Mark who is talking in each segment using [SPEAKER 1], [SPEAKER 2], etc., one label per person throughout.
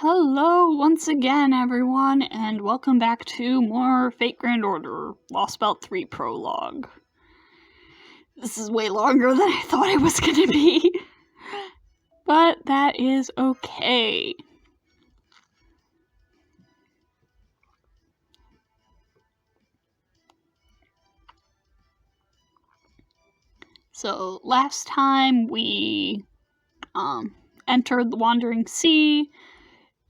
[SPEAKER 1] Hello once again, everyone, and welcome back to more Fate Grand Order Lost Belt 3 Prologue. This is way longer than I thought it was gonna be, but that is okay. So, last time we entered the Wandering Sea,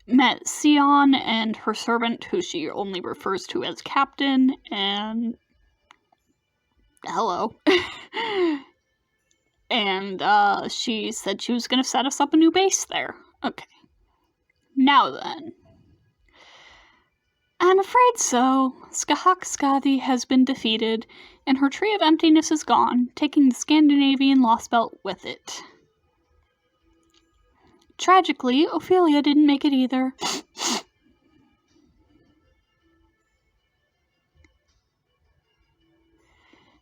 [SPEAKER 1] met Sion and her servant, who she only refers to as Captain, and hello. And she said she was going to set us up a new base there. Okay. Now then. I'm afraid so. Skahak Skadi has been defeated, and her Tree of Emptiness is gone, taking the Scandinavian Lost Belt with it. Tragically, Ophelia didn't make it either.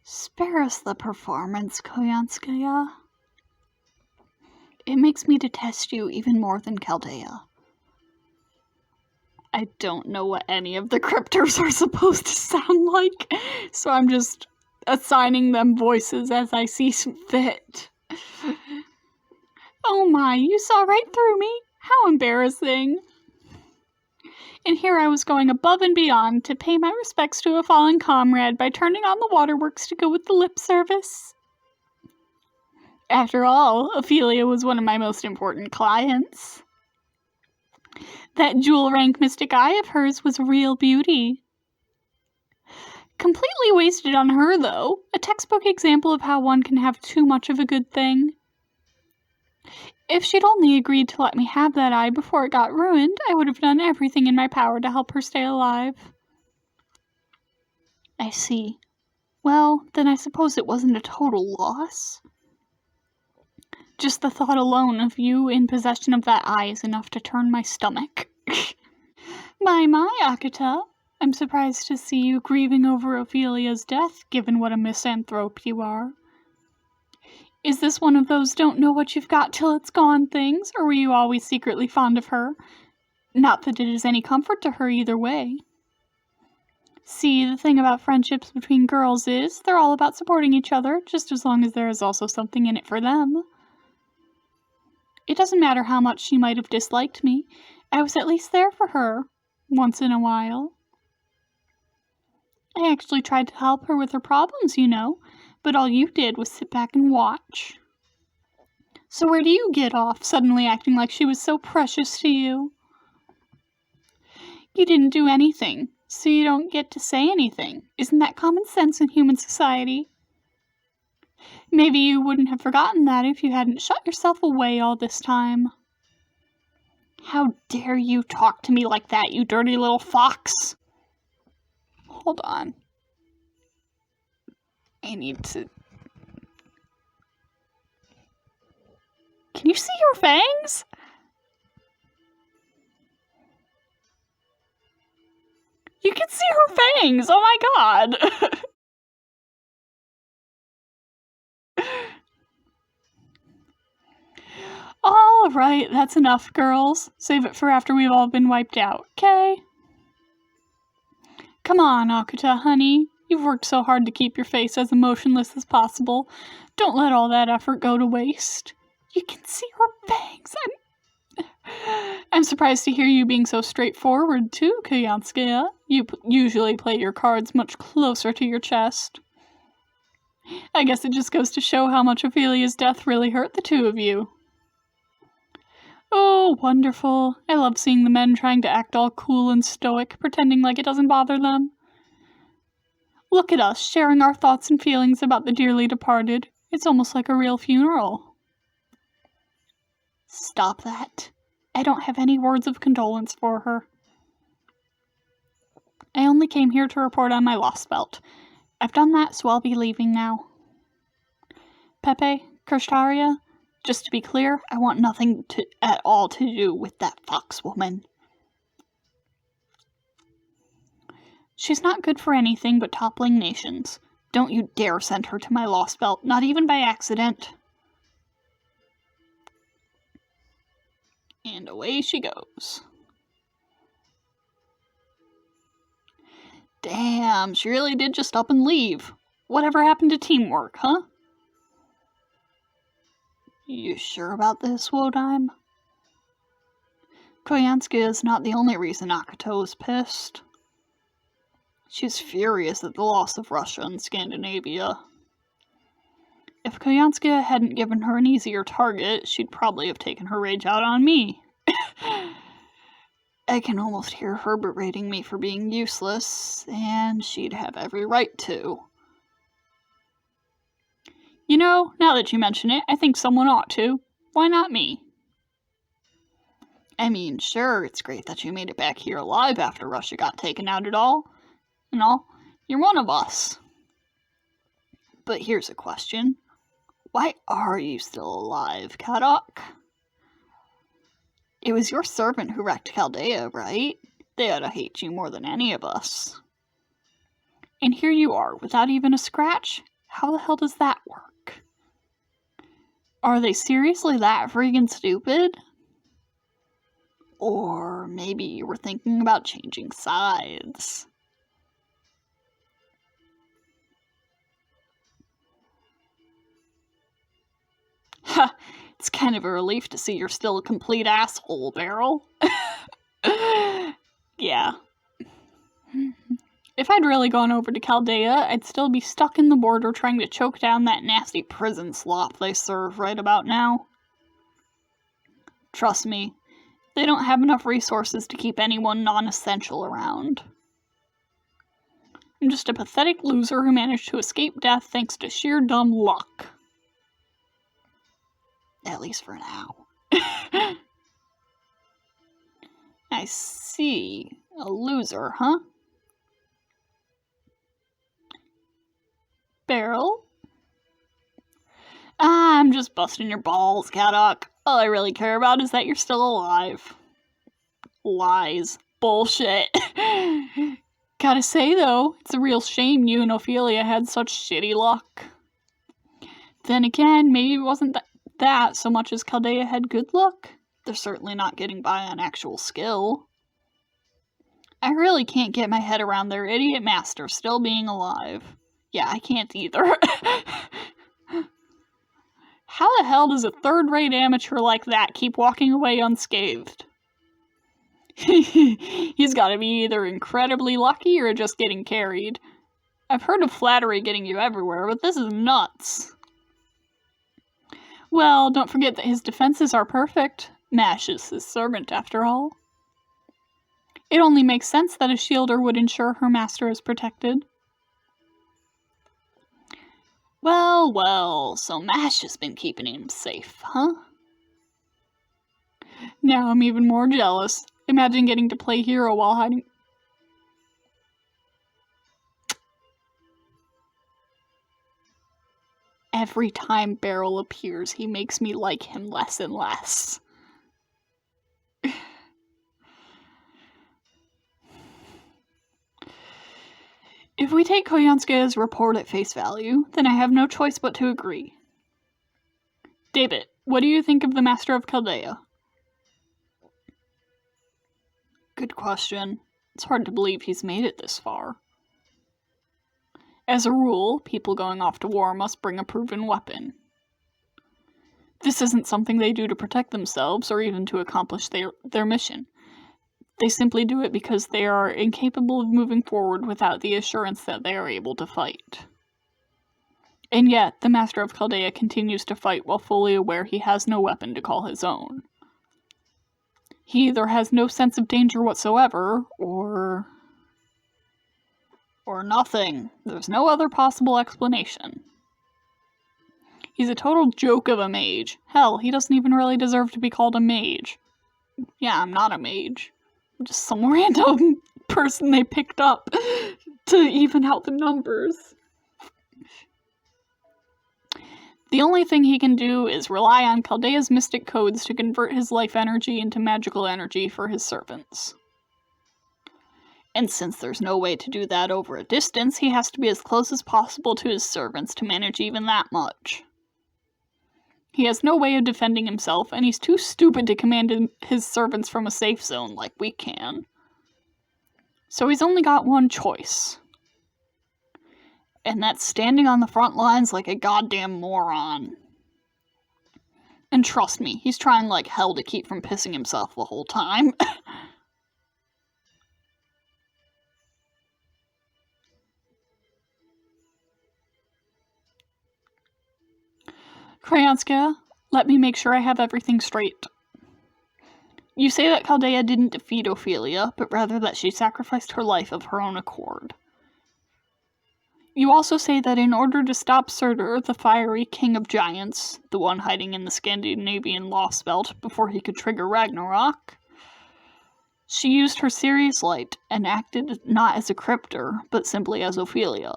[SPEAKER 1] Spare us the performance, Koyanskaya. It makes me detest you even more than CHALDEA. I don't know what any of the Crypters are supposed to sound like, so I'm just assigning them voices as I see fit. Oh my, you saw right through me? How embarrassing. And here I was going above and beyond to pay my respects to a fallen comrade by turning on the waterworks to go with the lip service. After all, Ophelia was one of my most important clients. That jewel-rank mystic eye of hers was a real beauty. Completely wasted on her, though. A textbook example of how one can have too much of a good thing. If she'd only agreed to let me have that eye before it got ruined, I would have done everything in my power to help her stay alive. I see. Well, then I suppose it wasn't a total loss. Just the thought alone of you in possession of that eye is enough to turn my stomach. My, Akita. I'm surprised to see you grieving over Ophelia's death, given what a misanthrope you are. Is this one of those don't know what you've got till it's gone things, or were you always secretly fond of her? Not that it is any comfort to her either way. See, the thing about friendships between girls is they're all about supporting each other, just as long as there is also something in it for them. It doesn't matter how much she might have disliked me, I was at least there for her, once in a while. I actually tried to help her with her problems, you know, but all you did was sit back and watch. So where do you get off, suddenly acting like she was so precious to you? You didn't do anything, so you don't get to say anything. Isn't that common sense in human society? Maybe you wouldn't have forgotten that if you hadn't shut yourself away all this time. How dare you talk to me like that, you dirty little fox? Hold on. I need to... Can you see her fangs? You can see her fangs! Oh my god! Alright, that's enough, girls. Save it for after we've all been wiped out, okay? Come on, Akuta, honey. You've worked so hard to keep your face as emotionless as possible. Don't let all that effort go to waste. You can see her fangs. I'm surprised to hear you being so straightforward, too, Kayanskaya. You usually play your cards much closer to your chest. I guess it just goes to show how much Ophelia's death really hurt the two of you. Oh, wonderful. I love seeing the men trying to act all cool and stoic, pretending like it doesn't bother them. Look at us, sharing our thoughts and feelings about the dearly departed. It's almost like a real funeral. Stop that. I don't have any words of condolence for her. I only came here to report on my lost belt. I've done that, so I'll be leaving now. Pepe, Kirshtaria, just to be clear, I want nothing at all to do with that fox woman. She's not good for anything but toppling nations. Don't you dare send her to my lost belt, not even by accident. And away she goes. Damn, she really did just up and leave. Whatever happened to teamwork, huh? You sure about this, Wodime? Koyanska is not the only reason Akato is pissed. She's furious at the loss of Russia and Scandinavia. If Koyanska hadn't given her an easier target, she'd probably have taken her rage out on me. I can almost hear her berating me for being useless, and she'd have every right to. You know, now that you mention it, I think someone ought to. Why not me? I mean, sure, it's great that you made it back here alive after Russia got taken out at all. And all, you're one of us. But here's a question. Why are you still alive, Kadok? It was your servant who wrecked Chaldea, right? They ought to hate you more than any of us. And here you are, without even a scratch? How the hell does that work? Are they seriously that friggin' stupid? Or maybe you were thinking about changing sides. Ha! It's kind of a relief to see you're still a complete asshole, Beryl. Yeah. If I'd really gone over to Chaldea, I'd still be stuck in the border trying to choke down that nasty prison slop they serve right about now. Trust me, they don't have enough resources to keep anyone non-essential around. I'm just a pathetic loser who managed to escape death thanks to sheer dumb luck. At least for now. I see. A loser, huh? Beryl? I'm just busting your balls, Kadok. All I really care about is that you're still alive. Lies. Bullshit. Gotta say, though, it's a real shame you and Ophelia had such shitty luck. Then again, maybe it wasn't that so much as Chaldea had good luck. They're certainly not getting by on actual skill. I really can't get my head around their idiot master still being alive. Yeah, I can't either. How the hell does a third-rate amateur like that keep walking away unscathed? He's gotta be either incredibly lucky or just getting carried. I've heard of flattery getting you everywhere, but this is nuts. Well, don't forget that his defenses are perfect. Mash is his servant, after all. It only makes sense that a shielder would ensure her master is protected. Well, so Mash has been keeping him safe, huh? Now I'm even more jealous. Imagine getting to play hero while hiding. Every time Beryl appears, he makes me like him less and less. If we take Koyanska's report at face value, then I have no choice but to agree. David, what do you think of the Master of Chaldea? Good question. It's hard to believe he's made it this far. As a rule, people going off to war must bring a proven weapon. This isn't something they do to protect themselves or even to accomplish their mission. They simply do it because they are incapable of moving forward without the assurance that they are able to fight. And yet, the Master of Chaldea continues to fight while fully aware he has no weapon to call his own. He either has no sense of danger whatsoever, or nothing. There's no other possible explanation. He's a total joke of a mage. Hell, he doesn't even really deserve to be called a mage. Yeah, I'm not a mage. I'm just some random person they picked up to even out the numbers. The only thing he can do is rely on Chaldea's mystic codes to convert his life energy into magical energy for his servants. And since there's no way to do that over a distance, he has to be as close as possible to his servants to manage even that much. He has no way of defending himself, and he's too stupid to command his servants from a safe zone like we can. So he's only got one choice. And that's standing on the front lines like a goddamn moron. And trust me, he's trying like hell to keep from pissing himself the whole time. Kryanska, let me make sure I have everything straight. You say that CHALDEA didn't defeat Ophelia, but rather that she sacrificed her life of her own accord. You also say that in order to stop Surtur, the fiery king of giants, the one hiding in the Scandinavian lost belt before he could trigger Ragnarok, she used her Sirius light and acted not as a Crypter, but simply as Ophelia.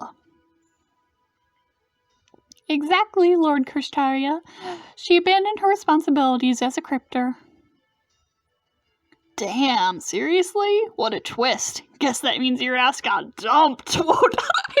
[SPEAKER 1] Exactly, Lord Kirstaria. She abandoned her responsibilities as a Crypter. Damn, seriously? What a twist. Guess that means your ass got dumped, won't I?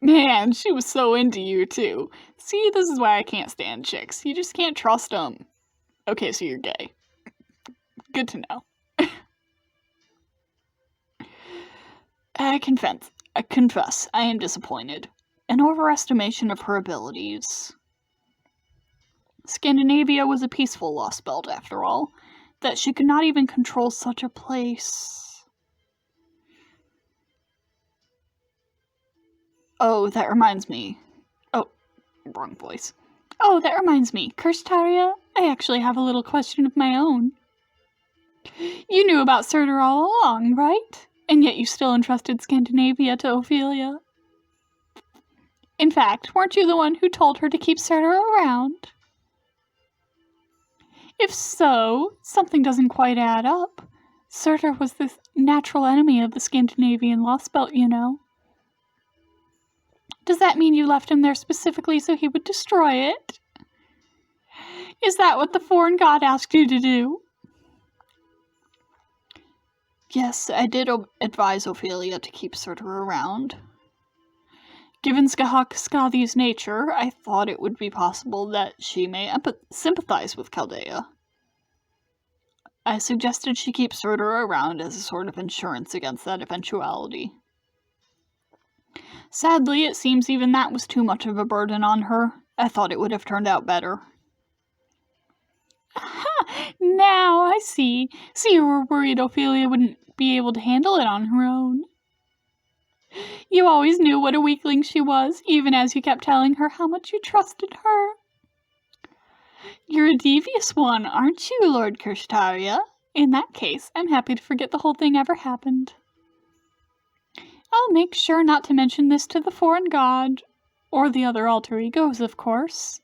[SPEAKER 1] Man, she was so into you, too. See, this is why I can't stand chicks. You just can't trust them. Okay, so you're gay. Good to know. I confess, I am disappointed. An overestimation of her abilities. Scandinavia was a peaceful lost belt, after all. That she could not even control such a place. Oh, that reminds me. Oh, wrong voice. Oh, that reminds me. Kirstaria, I actually have a little question of my own. You knew about Surtur all along, right? And yet you still entrusted Scandinavia to Ophelia. In fact, weren't you the one who told her to keep Surtur around? If so, something doesn't quite add up. Surtur was the natural enemy of the Scandinavian lost belt, you know. Does that mean you left him there specifically so he would destroy it? Is that what the foreign god asked you to do? Yes, I did advise Ophelia to keep Surtur around. Given Skadi's nature, I thought it would be possible that she may sympathize with CHALDEA. I suggested she keep Surtur around as a sort of insurance against that eventuality. Sadly, it seems even that was too much of a burden on her. I thought it would have turned out better. Aha! Now I see. So you were worried Ophelia wouldn't be able to handle it on her own. You always knew what a weakling she was, even as you kept telling her how much you trusted her. You're a devious one, aren't you, Lord Kirstaria? In that case, I'm happy to forget the whole thing ever happened. I'll make sure not to mention this to the foreign god, or the other alter egos, of course.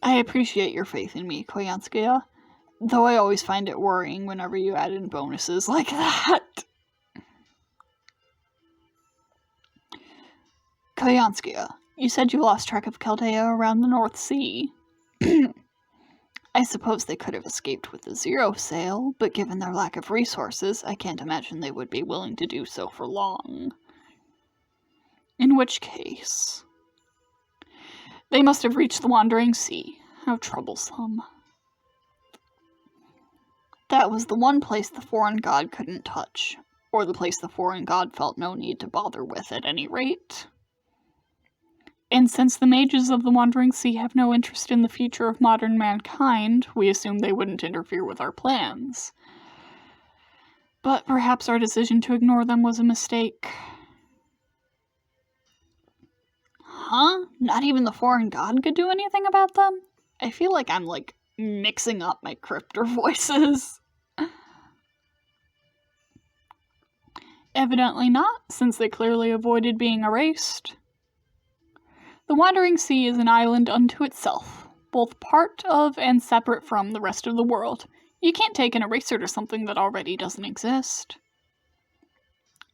[SPEAKER 1] I appreciate your faith in me, Koyanskia, though I always find it worrying whenever you add in bonuses like that. Koyanskia, you said you lost track of CHALDEA around the North Sea. I suppose they could have escaped with the Zero Sail, but given their lack of resources, I can't imagine they would be willing to do so for long. In which case, they must have reached the Wandering Sea. How troublesome. That was the one place the foreign god couldn't touch, or the place the foreign god felt no need to bother with at any rate. And since the mages of the Wandering Sea have no interest in the future of modern mankind, we assume they wouldn't interfere with our plans. But perhaps our decision to ignore them was a mistake. Huh? Not even the foreign god could do anything about them? I feel like I'm, mixing up my Crypter voices. Evidently not, since they clearly avoided being erased. The Wandering Sea is an island unto itself, both part of and separate from the rest of the world. You can't take an eraser to something that already doesn't exist.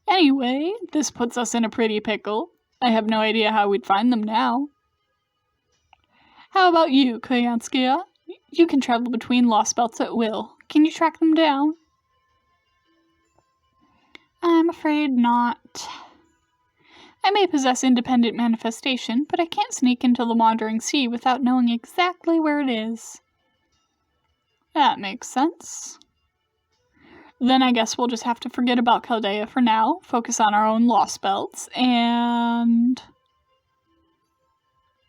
[SPEAKER 1] Anyway, this puts us in a pretty pickle. I have no idea how we'd find them now. How about you, Koyanskia? You can travel between lost belts at will. Can you track them down? I'm I'm afraid not. I may possess independent manifestation, but I can't sneak into the Wandering Sea without knowing exactly where it is. That makes sense. Then I guess we'll just have to forget about CHALDEA for now, focus on our own lost belts, and...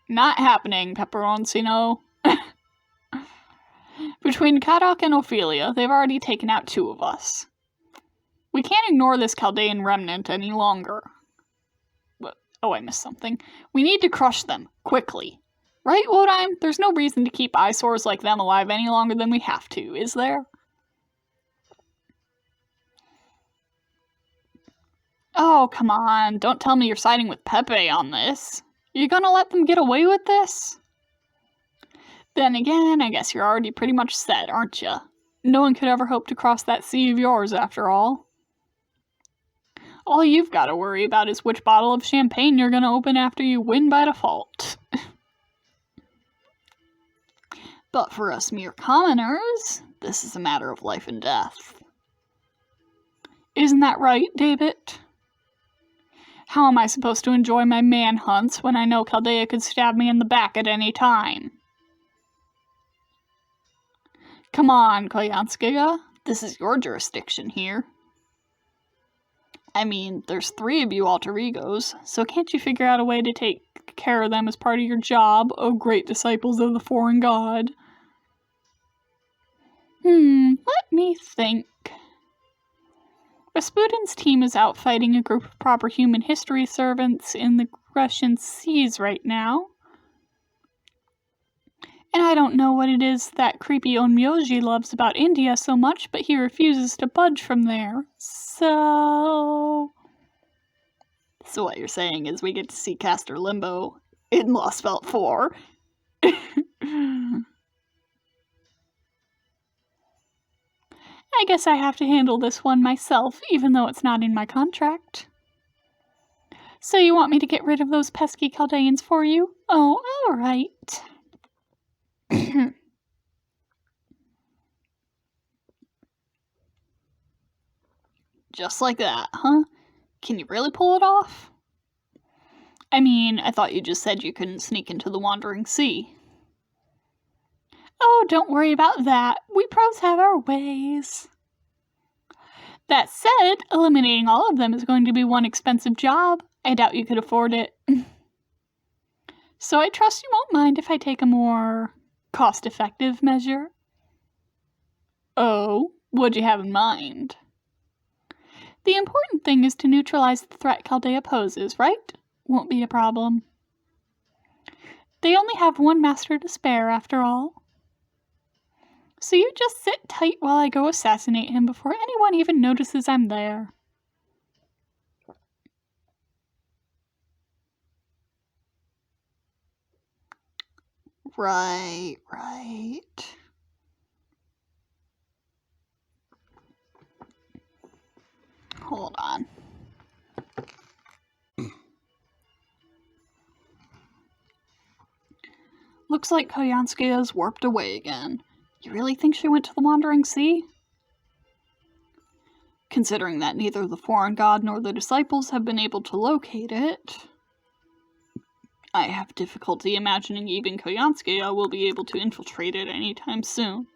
[SPEAKER 1] Not happening, Pepperoncino. Between Kadok and Ophelia, they've already taken out 2 of us. We can't ignore this Chaldean remnant any longer. But, oh, I missed something. We need to crush them, quickly. Right, Wodeim? There's no reason to keep eyesores like them alive any longer than we have to, is there? Oh, come on. Don't tell me you're siding with Pepe on this. You gonna let them get away with this? Then again, I guess you're already pretty much set, aren't you? No one could ever hope to cross that sea of yours, after all. All you've got to worry about is which bottle of champagne you're gonna open after you win by default. But for us mere commoners, this is a matter of life and death. Isn't that right, David? How am I supposed to enjoy my manhunts when I know CHALDEA could stab me in the back at any time? Come on, Koyanskaya. This is your jurisdiction here. I mean, there's 3 of you alter egos, so can't you figure out a way to take care of them as part of your job, oh great disciples of the foreign god? Let me think. Rasputin's team is out fighting a group of proper human history servants in the Russian seas right now. And I don't know what it is that creepy Onmyoji loves about India so much, but he refuses to budge from there. So what you're saying is we get to see Caster Limbo in Lost Belt 4. I guess I have to handle this one myself, even though it's not in my contract. So you want me to get rid of those pesky Chaldeans for you? Oh, all right. Just like that, huh? Can you really pull it off? I mean, I thought you just said you couldn't sneak into the Wandering Sea. Oh, don't worry about that. We pros have our ways. That said, eliminating all of them is going to be one expensive job. I doubt you could afford it. So I trust you won't mind if I take a more cost-effective measure. Oh, what'd you have in mind? The important thing is to neutralize the threat CHALDEA poses, right? Won't be a problem. They only have 1 master to spare, after all. So you just sit tight while I go assassinate him before anyone even notices I'm there. Right. Hold on. Looks like Koyanskaya's warped away again. You really think she went to the Wandering Sea? Considering that neither the foreign god nor the disciples have been able to locate it, I have difficulty imagining even Koyanskaya will be able to infiltrate it anytime soon.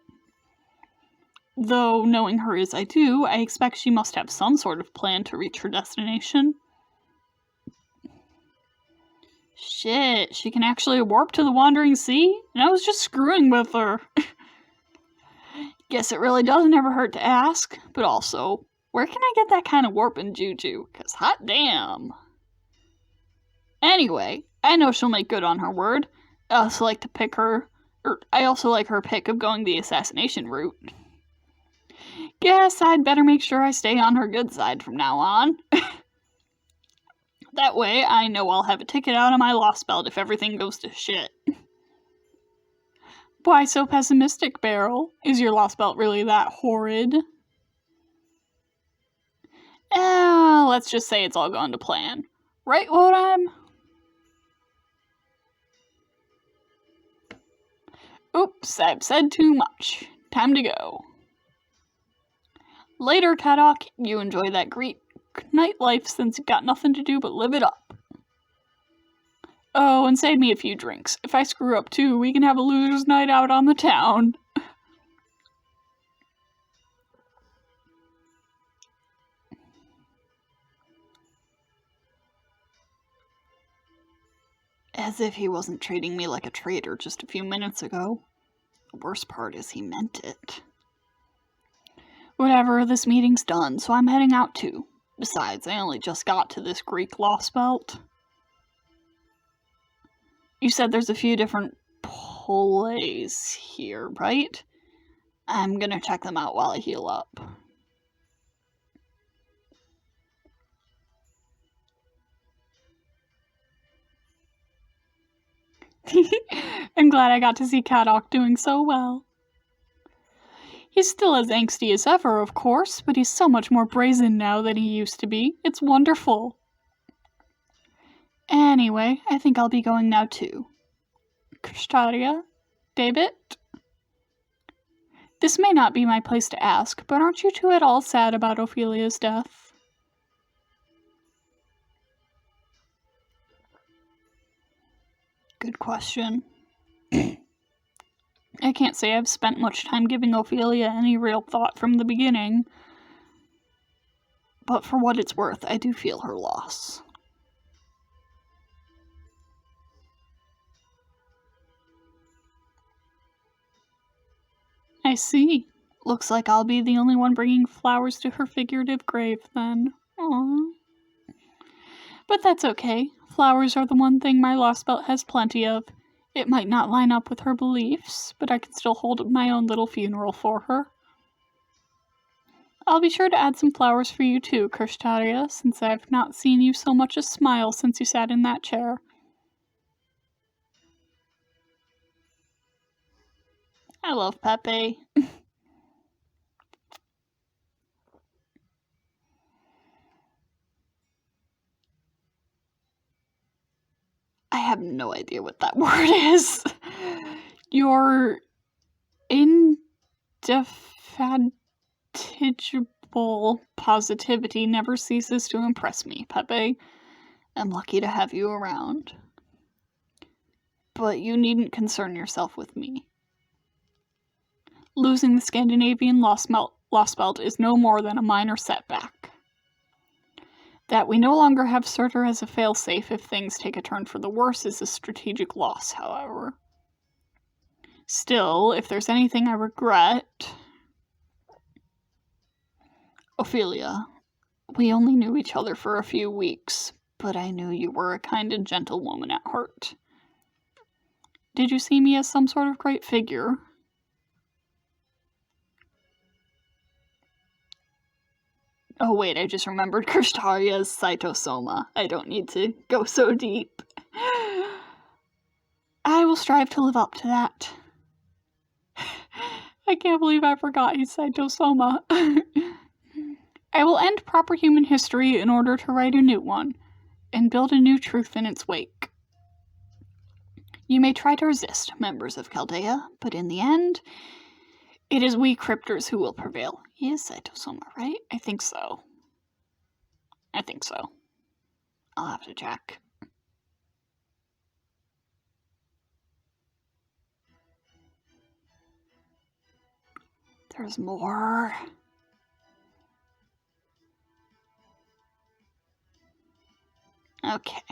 [SPEAKER 1] Though, knowing her as I do, I expect she must have some sort of plan to reach her destination. Shit, she can actually warp to the Wandering Sea? And I was just screwing with her. Guess it really doesn't ever hurt to ask, but also, where can I get that kind of warping juju? 'Cause hot damn. Anyway, I know she'll make good on her word. I also like her pick of going the assassination route. Guess I'd better make sure I stay on her good side from now on. That way, I know I'll have a ticket out of my lost belt if everything goes to shit. Why so pessimistic, Beryl? Is your lost belt really that horrid? Let's just say it's all going to plan. Right, Wodeim? Oops, I've said too much. Time to go. Later, Kadok. You enjoy that Nightlife, since you got nothing to do but live it up. Oh, and save me a few drinks. If I screw up too, we can have a loser's night out on the town. As if he wasn't treating me like a traitor just a few minutes ago. The worst part is he meant it. Whatever, this meeting's done, so I'm heading out too. Besides, I only just got to this Greek lost belt. You said there's a few different plays here, right? I'm gonna check them out while I heal up. I'm glad I got to see Kadok doing so well. He's still as angsty as ever, of course, but he's so much more brazen now than he used to be. It's wonderful. Anyway, I think I'll be going now too. CHALDEA? David? This may not be my place to ask, but aren't you two at all sad about Ophelia's death? Good question. I can't say I've spent much time giving Ophelia any real thought from the beginning, but for what it's worth, I do feel her loss. I see. Looks like I'll be the only one bringing flowers to her figurative grave, then. Aww. But that's okay. Flowers are the one thing my lost belt has plenty of. It might not line up with her beliefs, but I can still hold my own little funeral for her. I'll be sure to add some flowers for you too, CHALDEA, since I've not seen you so much as smile since you sat in that chair. I love Pepe. I have no idea what that word is. Your indefatigable positivity never ceases to impress me, Pepe. I'm lucky to have you around. But you needn't concern yourself with me. Losing the Scandinavian lost belt is no more than a minor setback. That we no longer have Surtur as a failsafe if things take a turn for the worse is a strategic loss, however. Still, if there's anything I regret... Ophelia, we only knew each other for a few weeks, but I knew you were a kind and gentle woman at heart. Did you see me as some sort of great figure? Oh wait, I just remembered Krishtaria's Cytosoma. I don't need to go so deep. I will strive to live up to that. I can't believe I forgot his Cytosoma. I will end proper human history in order to write a new one, and build a new truth in its wake. You may try to resist, members of CHALDEA, but in the end, it is we Crypters who will prevail. He is Cytosoma, right? I think so. I'll have to check. There's more. Okay.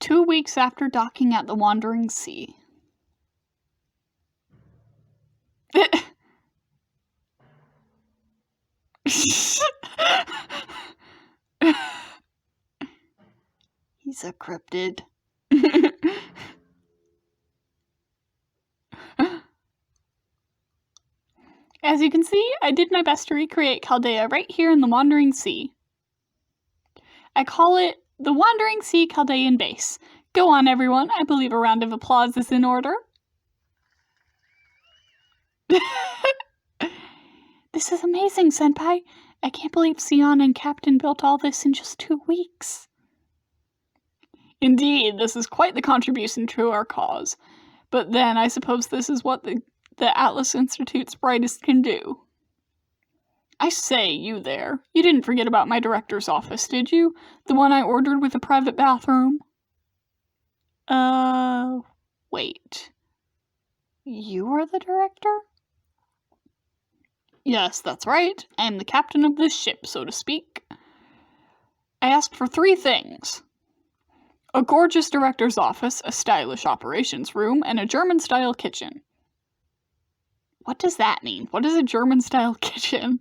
[SPEAKER 1] Two weeks after docking at the Wandering Sea. He's a cryptid. As you can see, I did my best to recreate CHALDEA right here in the Wandering Sea. I call it the Wandering Sea Chaldean Base. Go on, everyone. I believe a round of applause is in order. This is amazing, Senpai. I can't believe Sion and Captain built all this in just 2 weeks.
[SPEAKER 2] Indeed, this is quite the contribution to our cause. But then I suppose this is what the Atlas Institute's brightest can do. I say, you there. You didn't forget about my director's office, did you? The one I ordered with a private bathroom?
[SPEAKER 1] Wait. You are the director?
[SPEAKER 2] Yes, that's right. I am the captain of this ship, so to speak. I asked for 3 things. A gorgeous director's office, a stylish operations room, and a German-style kitchen.
[SPEAKER 1] What does that mean? What is a German-style kitchen?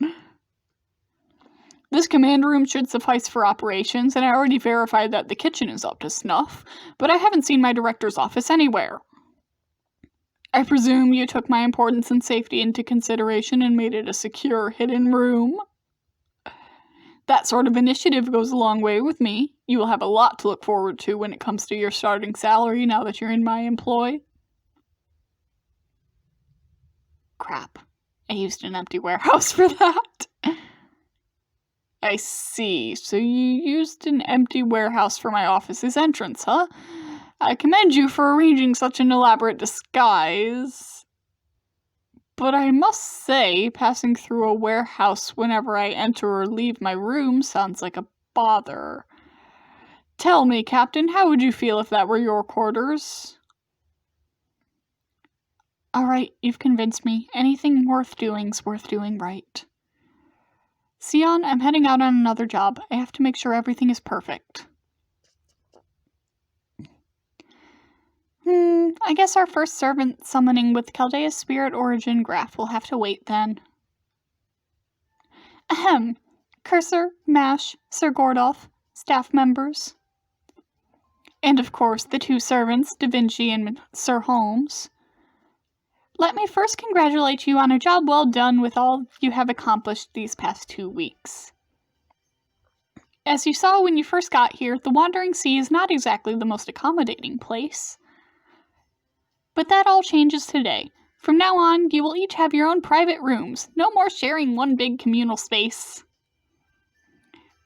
[SPEAKER 2] This command room should suffice for operations, and I already verified that the kitchen is up to snuff, but I haven't seen my director's office anywhere. I presume you took my importance and safety into consideration and made it a secure, hidden room? That sort of initiative goes a long way with me. You will have a lot to look forward to when it comes to your starting salary now that you're in my employ.
[SPEAKER 1] Crap. I used an empty warehouse for that.
[SPEAKER 2] I see. So you used an empty warehouse for my office's entrance, huh? I commend you for arranging such an elaborate disguise. But I must say, passing through a warehouse whenever I enter or leave my room sounds like a bother. Tell me, Captain, how would you feel if that were your quarters?
[SPEAKER 1] Alright, you've convinced me. Anything worth doing's worth doing right. Sion, I'm heading out on another job. I have to make sure everything is perfect. I guess our first servant summoning with Chaldea's spirit origin graph will have to wait then. Ahem. Cursor, Mash, Sir Gordolf, staff members. And of course, the 2 servants, Da Vinci and Sir Holmes. Let me first congratulate you on a job well done with all you have accomplished these past 2 weeks. As you saw when you first got here, the Wandering Sea is not exactly the most accommodating place. But that all changes today. From now on, you will each have your own private rooms, no more sharing one big communal space.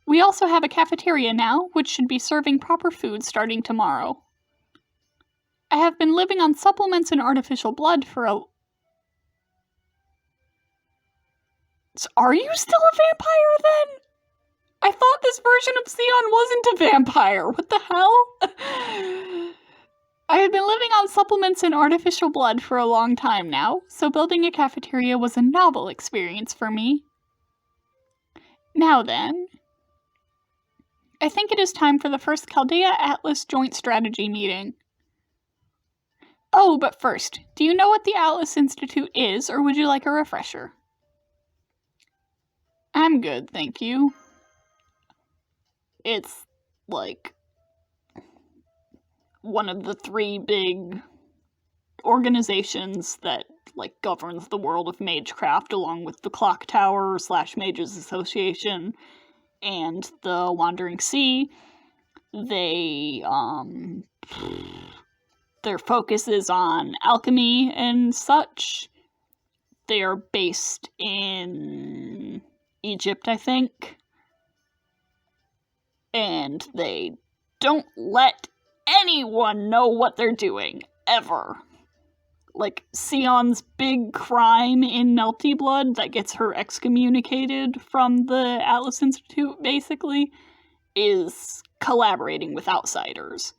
[SPEAKER 1] We also have a cafeteria now, which should be serving proper food starting tomorrow. I have been living on supplements and artificial blood for a...
[SPEAKER 2] Are you still a vampire then? I thought this version of Sion wasn't a vampire. What the hell?
[SPEAKER 1] I have been living on supplements and artificial blood for a long time now, so building a cafeteria was a novel experience for me. Now then, I think it is time for the first Chaldea Atlas Joint Strategy meeting. Oh, but first, do you know what the Atlas Institute is, or would you like a refresher?
[SPEAKER 2] I'm good, thank you. It's, like, one of the 3 big organizations that, like, governs the world of magecraft, along with the Clock Tower / Mages Association and the Wandering Sea. They, their focus is on alchemy and such. They are based in Egypt, I think. And they don't let anyone know what they're doing, ever. Like, Sion's big crime in Melty Blood that gets her excommunicated from the Atlas Institute, basically, is collaborating with outsiders.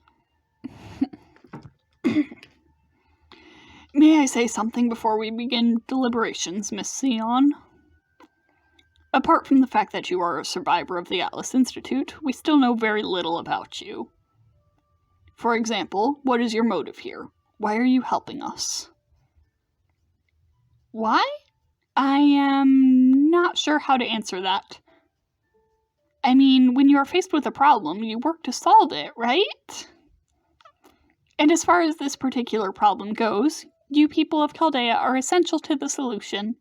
[SPEAKER 2] May I say something before we begin deliberations, Miss Sion? Apart from the fact that you are a survivor of the Atlas Institute, we still know very little about you. For example, what is your motive here? Why are you helping us?
[SPEAKER 1] Why? I am not sure how to answer that. I mean, when you are faced with a problem, you work to solve it, right? And as far as this particular problem goes, you people of Chaldea are essential to the solution.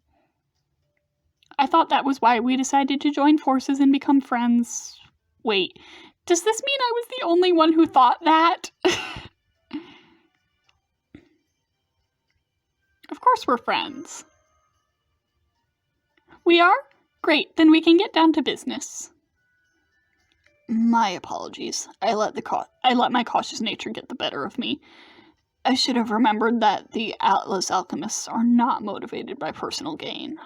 [SPEAKER 1] I thought that was why we decided to join forces and become friends. Wait, does this mean I was the only one who thought that? Of course we're friends. We are? Great, then we can get down to business.
[SPEAKER 2] My apologies. I let my cautious nature get the better of me. I should have remembered that the Atlas alchemists are not motivated by personal gain.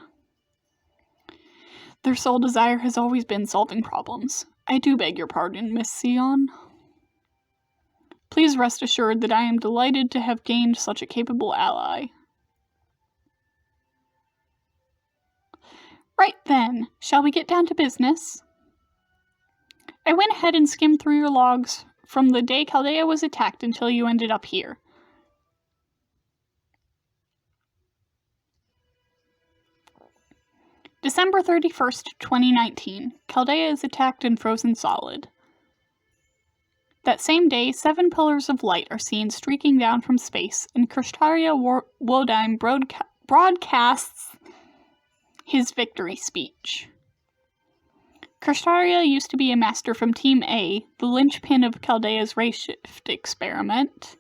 [SPEAKER 2] Their sole desire has always been solving problems. I do beg your pardon, Miss Sion. Please rest assured that I am delighted to have gained such a capable ally.
[SPEAKER 1] Right then, shall we get down to business? I went ahead and skimmed through your logs from the day Chaldea was attacked until you ended up here. December 31st, 2019. Chaldea is attacked and frozen solid. That same day, 7 pillars of light are seen streaking down from space, and Krishtaria Wodime broadcasts his victory speech. Krishtaria used to be a master from Team A, the linchpin of Chaldea's race shift experiment.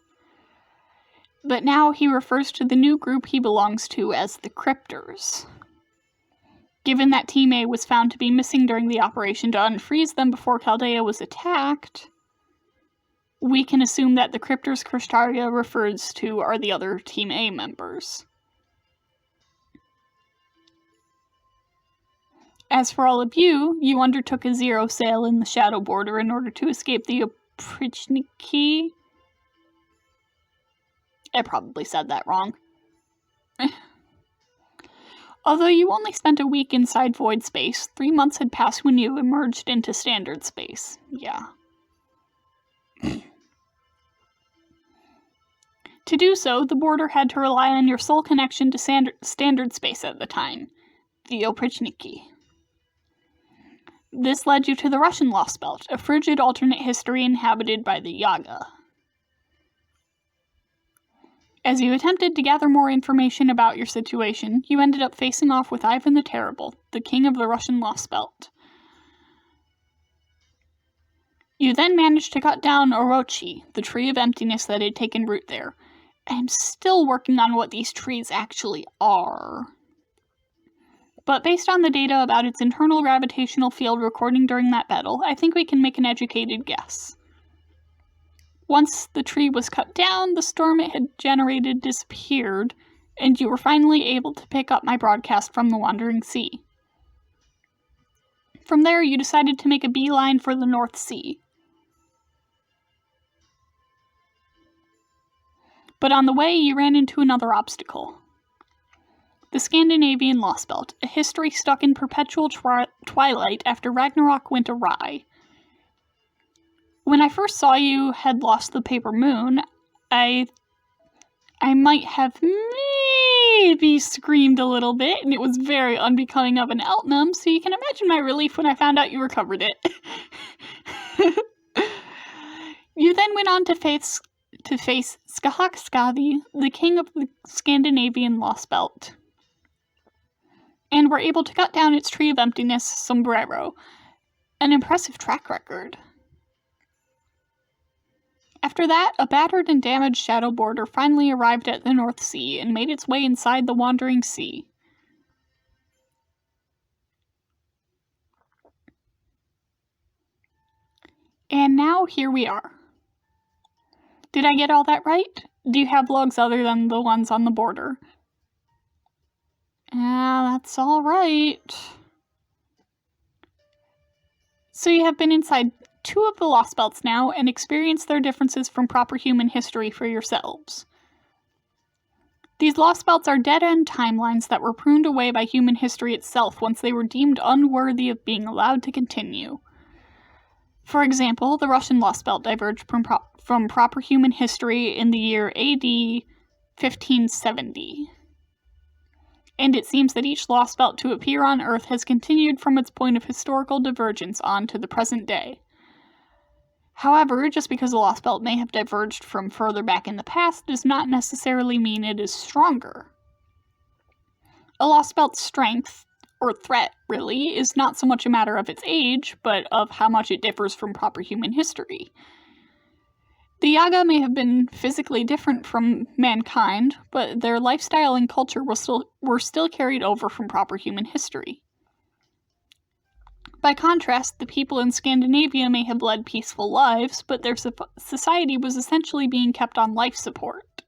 [SPEAKER 1] But now he refers to the new group he belongs to as the Crypters. Given that Team A was found to be missing during the operation to unfreeze them before Chaldea was attacked, we can assume that the Crypters Krishtaria refers to are the other Team A members. As for all of you, you undertook a zero sail in the Shadow Border in order to escape the Oprichniki. I probably said that wrong. Although you only spent a week inside Void Space, 3 months had passed when you emerged into Standard Space. Yeah. To do so, the Border had to rely on your sole connection to Standard Space at the time, the Oprichniki. This led you to the Russian Lost Belt, a frigid alternate history inhabited by the Yaga. As you attempted to gather more information about your situation, you ended up facing off with Ivan the Terrible, the king of the Russian Lost Belt. You then managed to cut down Orochi, the tree of emptiness that had taken root there. I am still working on what these trees actually are. But based on the data about its internal gravitational field recording during that battle, I think we can make an educated guess. Once the tree was cut down, the storm it had generated disappeared, and you were finally able to pick up my broadcast from the Wandering Sea. From there, you decided to make a beeline for the North Sea. But on the way, you ran into another obstacle. The Scandinavian Lost Belt, a history stuck in perpetual twilight after Ragnarok went awry. When I first saw you had lost the Paper Moon, I might have maybe screamed a little bit, and it was very unbecoming of an Eltnum, so you can imagine my relief when I found out you recovered it. You then went on to face Skahakskavi, the king of the Scandinavian Lost Belt, and were able to cut down its tree of emptiness, Sombrero. An impressive track record. After that, a battered and damaged Shadow Border finally arrived at the North Sea and made its way inside the Wandering Sea. And now here we are. Did I get all that right? Do you have logs other than the ones on the border? That's all right. So you have been inside 2 of the Lost Belts now and experienced their differences from proper human history for yourselves. These Lost Belts are dead-end timelines that were pruned away by human history itself once they were deemed unworthy of being allowed to continue. For example, the Russian Lost Belt diverged from proper human history in the year AD 1570. And it seems that each Lost Belt to appear on Earth has continued from its point of historical divergence on to the present day. However, just because a Lost Belt may have diverged from further back in the past does not necessarily mean it is stronger. A Lost Belt's strength, or threat, really, is not so much a matter of its age, but of how much it differs from proper human history. The Yaga may have been physically different from mankind, but their lifestyle and culture were still carried over from proper human history. By contrast, the people in Scandinavia may have led peaceful lives, but their society was essentially being kept on life support.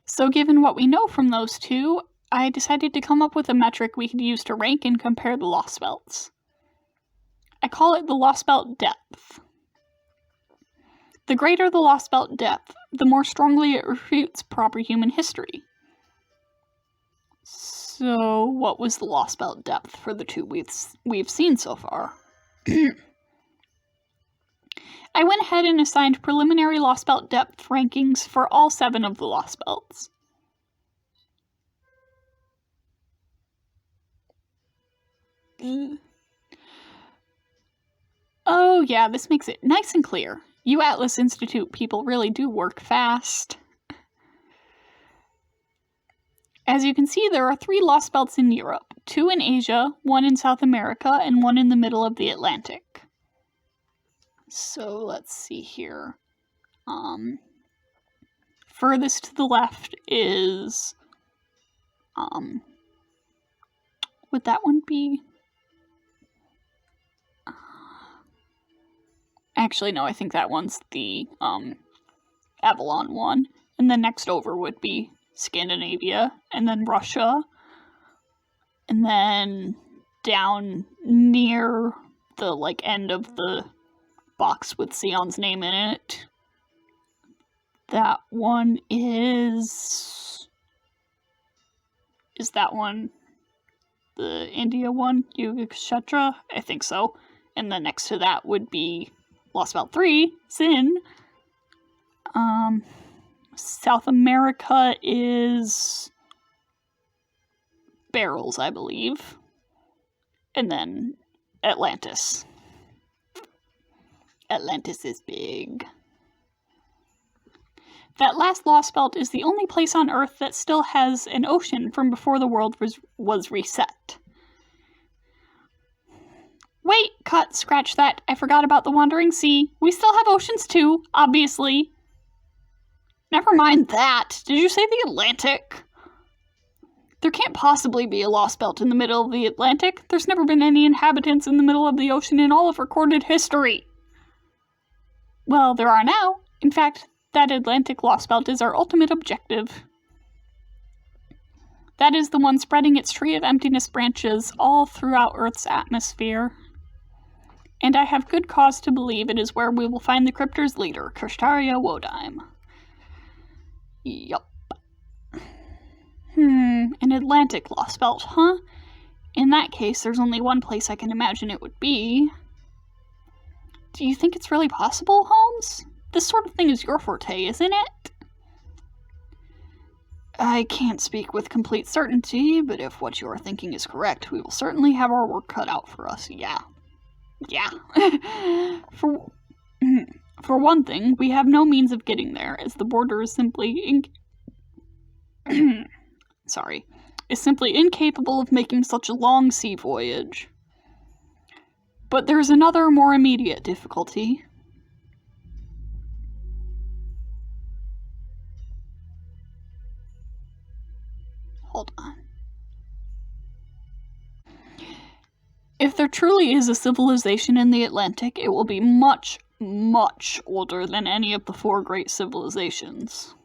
[SPEAKER 1] So given what we know from those two, I decided to come up with a metric we could use to rank and compare the lost belts. I call it the lost belt depth. The greater the lost belt depth, the more strongly it refutes proper human history. So, what was the lost belt depth for the two we've seen so far? I went ahead and assigned preliminary lost belt depth rankings for all 7 of the lost belts. Oh yeah, this makes it nice and clear. You Atlas Institute people really do work fast. As you can see, there are 3 lost belts in Europe, 2 in Asia, 1 in South America, and 1 in the middle of the Atlantic. So let's see here. Furthest to the left is, would that one be? Actually, no, I think that one's the, Avalon one. And then next over would be Scandinavia, and then Russia, and then down near the, end of the box with Sion's name in it. That one is that one the India one? Yukshetra? I think so. And then next to that would be Lost Belt 3, Sin. South America is Barrels, I believe. And then Atlantis. Atlantis is big. That last lost belt is the only place on Earth that still has an ocean from before the world was reset. Wait, scratch that. I forgot about the Wandering Sea. We still have oceans too, obviously. Never mind that. Did you say the Atlantic? There can't possibly be a lost belt in the middle of the Atlantic. There's never been any inhabitants in the middle of the ocean in all of recorded history. Well, there are now. In fact, that Atlantic lost belt is our ultimate objective. That is the one spreading its tree of emptiness branches all throughout Earth's atmosphere. And I have good cause to believe it is where we will find the Crypters' leader, Kirstaria Wodheim. Yup. An Atlantic lost belt, huh? In that case, there's only one place I can imagine it would be. Do you think it's really possible, Holmes? This sort of thing is your forte, isn't it? I can't speak with complete certainty, but if what you are thinking is correct, we will certainly have our work cut out for us, yeah. Yeah. For one thing, we have no means of getting there, as the border is simply incapable of making such a long sea voyage. But there's another, more immediate difficulty. Hold on. If there truly is a civilization in the Atlantic, it will be much, much older than any of the 4 great civilizations.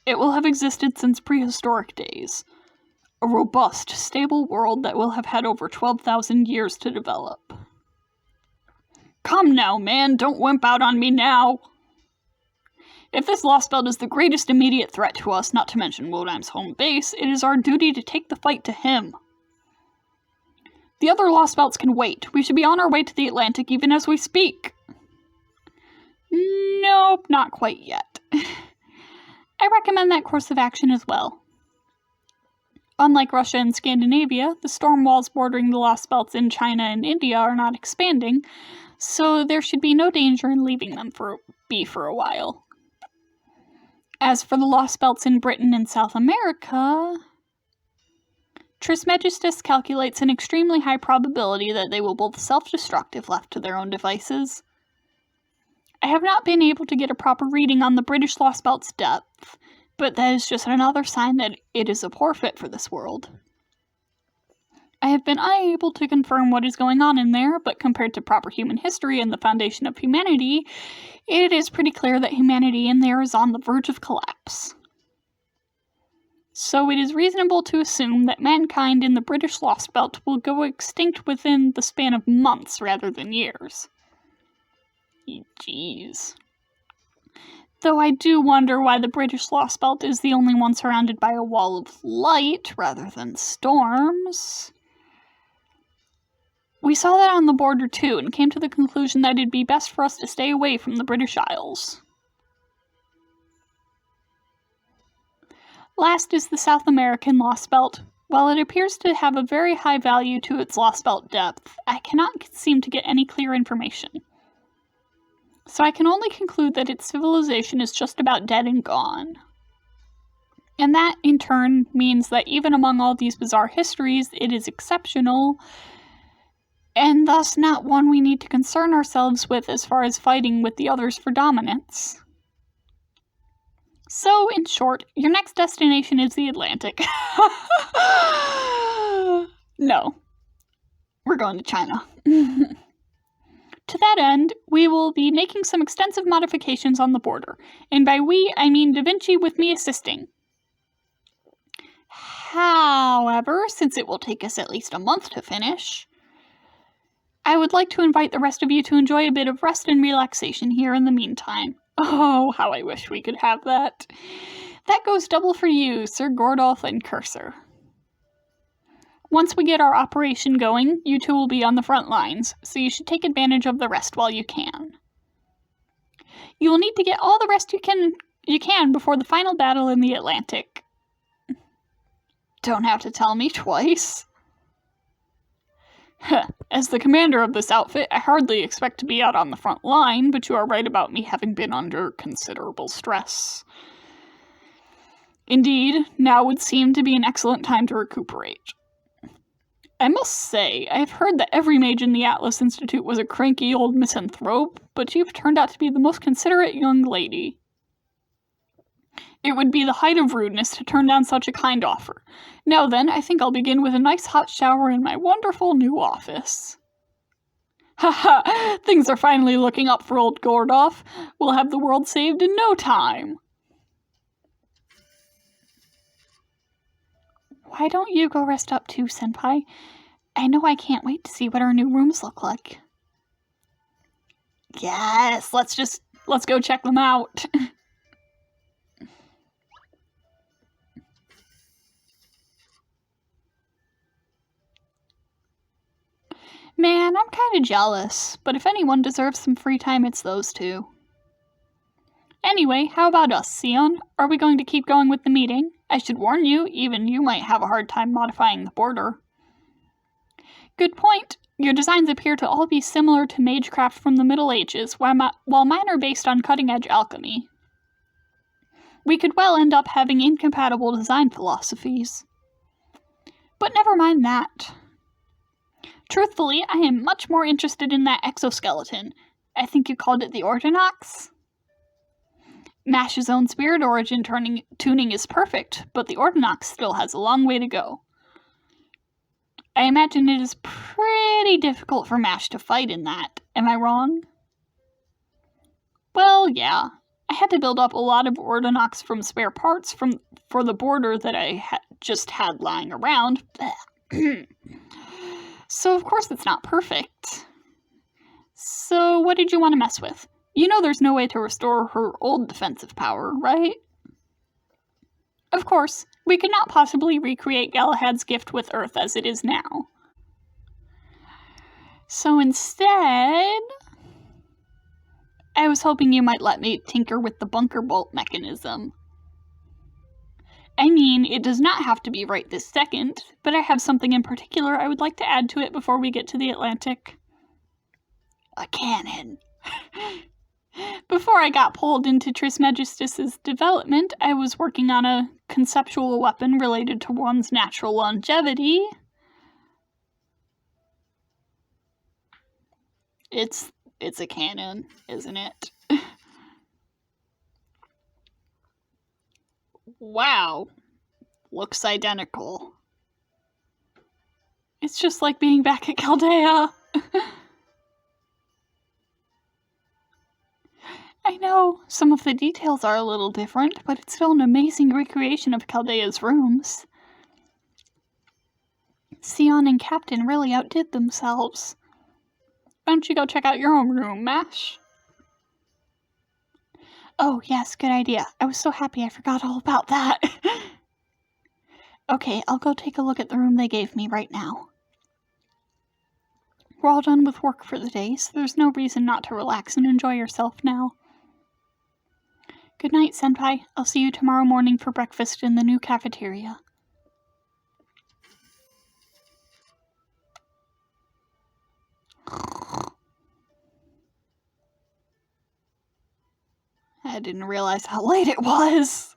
[SPEAKER 1] It will have existed since prehistoric days. A robust, stable world that will have had over 12,000 years to develop. Come now, man, don't wimp out on me now! If this lost belt is the greatest immediate threat to us, not to mention Wodheim's home base, it is our duty to take the fight to him. The other lost belts can wait. We should be on our way to the Atlantic even as we speak. Nope, not quite yet. I recommend that course of action as well. Unlike Russia and Scandinavia, the storm walls bordering the lost belts in China and India are not expanding, so there should be no danger in leaving them for a while. As for the lost belts in Britain and South America, Trismegistus calculates an extremely high probability that they will both self-destruct if left to their own devices. I have not been able to get a proper reading on the British lost belt's depth, but that is just another sign that it is a poor fit for this world. I have been unable to confirm what is going on in there, but compared to proper human history and the foundation of humanity, it is pretty clear that humanity in there is on the verge of collapse. So it is reasonable to assume that mankind in the British Lost Belt will go extinct within the span of months rather than years. Jeez. Though I do wonder why the British Lost Belt is the only one surrounded by a wall of light rather than storms. We saw that on the border too, and came to the conclusion that it'd be best for us to stay away from the British Isles. Last is the South American Lost Belt. While it appears to have a very high value to its Lost Belt depth, I cannot seem to get any clear information. So I can only conclude that its civilization is just about dead and gone. And that, in turn, means that even among all these bizarre histories, it is exceptional, and thus not one we need to concern ourselves with as far as fighting with the others for dominance. So, in short, your next destination is the Atlantic. No. We're going to China. To that end, we will be making some extensive modifications on the border, and by we, I mean Da Vinci with me assisting. However, since it will take us at least a month to finish, I would like to invite the rest of you to enjoy a bit of rest and relaxation here in the meantime. Oh, how I wish we could have that. That goes double for you, Sir Gordolf and Cursor. Once we get our operation going, you two will be on the front lines, so you should take advantage of the rest while you can. You will need to get all the rest you can before the final battle in the Atlantic. Don't have to tell me twice. As the commander of this outfit, I hardly expect to be out on the front line, but you are right about me having been under considerable stress. Indeed, now would seem to be an excellent time to recuperate. I must say, I have heard that every mage in the Atlas Institute was a cranky old misanthrope, but you've turned out to be the most considerate young lady. It would be the height of rudeness to turn down such a kind offer. Now then, I think I'll begin with a nice hot shower in my wonderful new office. Haha, things are finally looking up for old Gordolf. We'll have the world saved in no time. Why don't you go rest up too, Senpai? I know I can't wait to see what our new rooms look like. Yes, let's go check them out. Man, I'm kinda jealous, but if anyone deserves some free time, it's those two. Anyway, how about us, Sion? Are we going to keep going with the meeting? I should warn you, even you might have a hard time modifying the border. Good point. Your designs appear to all be similar to magecraft from the Middle Ages, while mine are based on cutting-edge alchemy. We could well end up having incompatible design philosophies. But never mind that. Truthfully, I am much more interested in that exoskeleton. I think you called it the Ordinox? Mash's own spirit origin tuning is perfect, but the Ordinox still has a long way to go. I imagine it is pretty difficult for Mash to fight in that. Am I wrong? Well, yeah. I had to build up a lot of Ordinox from spare parts for the border that I just had lying around. So of course it's not perfect. So what did you want to mess with? You know there's no way to restore her old defensive power, right? Of course, we could not possibly recreate Galahad's gift with Earth as it is now. So instead, I was hoping you might let me tinker with the bunker bolt mechanism. I mean, it does not have to be right this second, but I have something in particular I would like to add to it before we get to the Atlantic. A cannon. Before I got pulled into Trismegistus's development, I was working on a conceptual weapon related to one's natural longevity. It's a cannon, isn't it? Wow. Looks identical. It's just like being back at Chaldea. I know, some of the details are a little different, but it's still an amazing recreation of Chaldea's rooms. Sion and Captain really outdid themselves.
[SPEAKER 2] Why don't you go check out your own room, Mash?
[SPEAKER 1] Oh, yes, good idea. I was so happy I forgot all about that. Okay, I'll go take a look at the room they gave me right now. We're all done with work for the day, so there's no reason not to relax and enjoy yourself now. Good night, Senpai. I'll see you tomorrow morning for breakfast in the new cafeteria.
[SPEAKER 2] I didn't realize how late it was.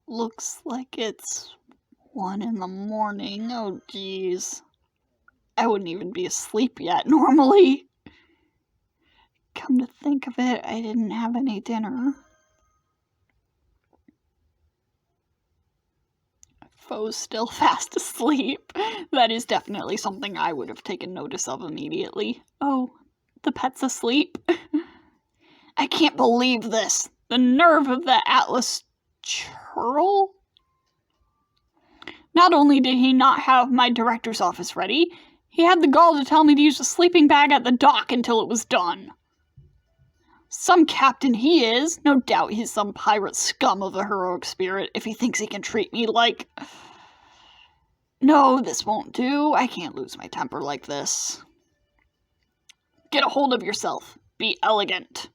[SPEAKER 2] Looks like it's 1 in the morning. Oh, geez. I wouldn't even be asleep yet, normally. Come to think of it, I didn't have any dinner. Foe's still fast asleep. That is definitely something I would have taken notice of immediately.
[SPEAKER 1] Oh, the pet's asleep?
[SPEAKER 2] I can't believe this. The nerve of that Atlas churl. Not only did he not have my director's office ready, he had the gall to tell me to use a sleeping bag at the dock until it was done. Some captain he is. No doubt he's some pirate scum of a heroic spirit if he thinks he can treat me like... No, this won't do. I can't lose my temper like this. Get a hold of yourself. Be elegant.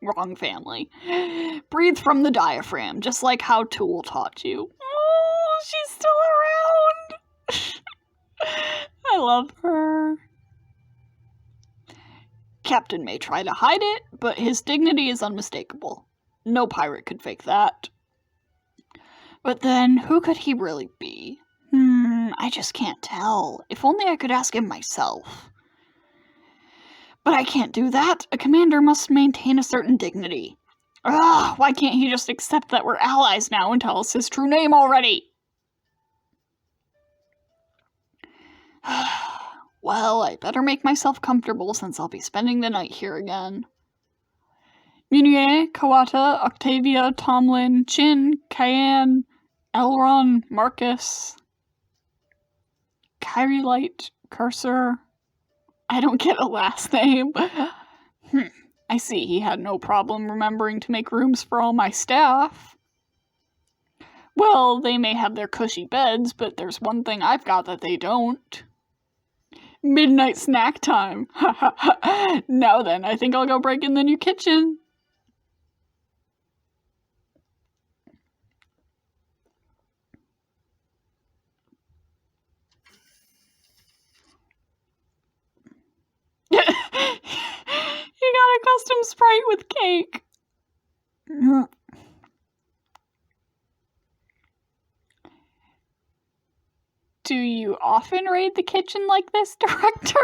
[SPEAKER 2] Wrong family. Breathe from the diaphragm, just like how Tool taught you. Oh, she's still around. I love her. Captain may try to hide it, but his dignity is unmistakable. No pirate could fake that. But then, who could he really be? I just can't tell. If only I could ask him myself. But I can't do that. A commander must maintain a certain dignity. Ugh, why can't he just accept that we're allies now and tell us his true name already? Well, I better make myself comfortable since I'll be spending the night here again. Munier, Kawata, Octavia, Tomlin, Chin, Cayenne, Elron, Marcus, Kyrie Light, Cursor. I don't get a last name. I see he had no problem remembering to make rooms for all my staff. Well, they may have their cushy beds, but there's one thing I've got that they don't. Midnight snack time. Now then, I think I'll go break in the new kitchen. You got a custom Sprite with cake. Do you often raid the kitchen like this, Director?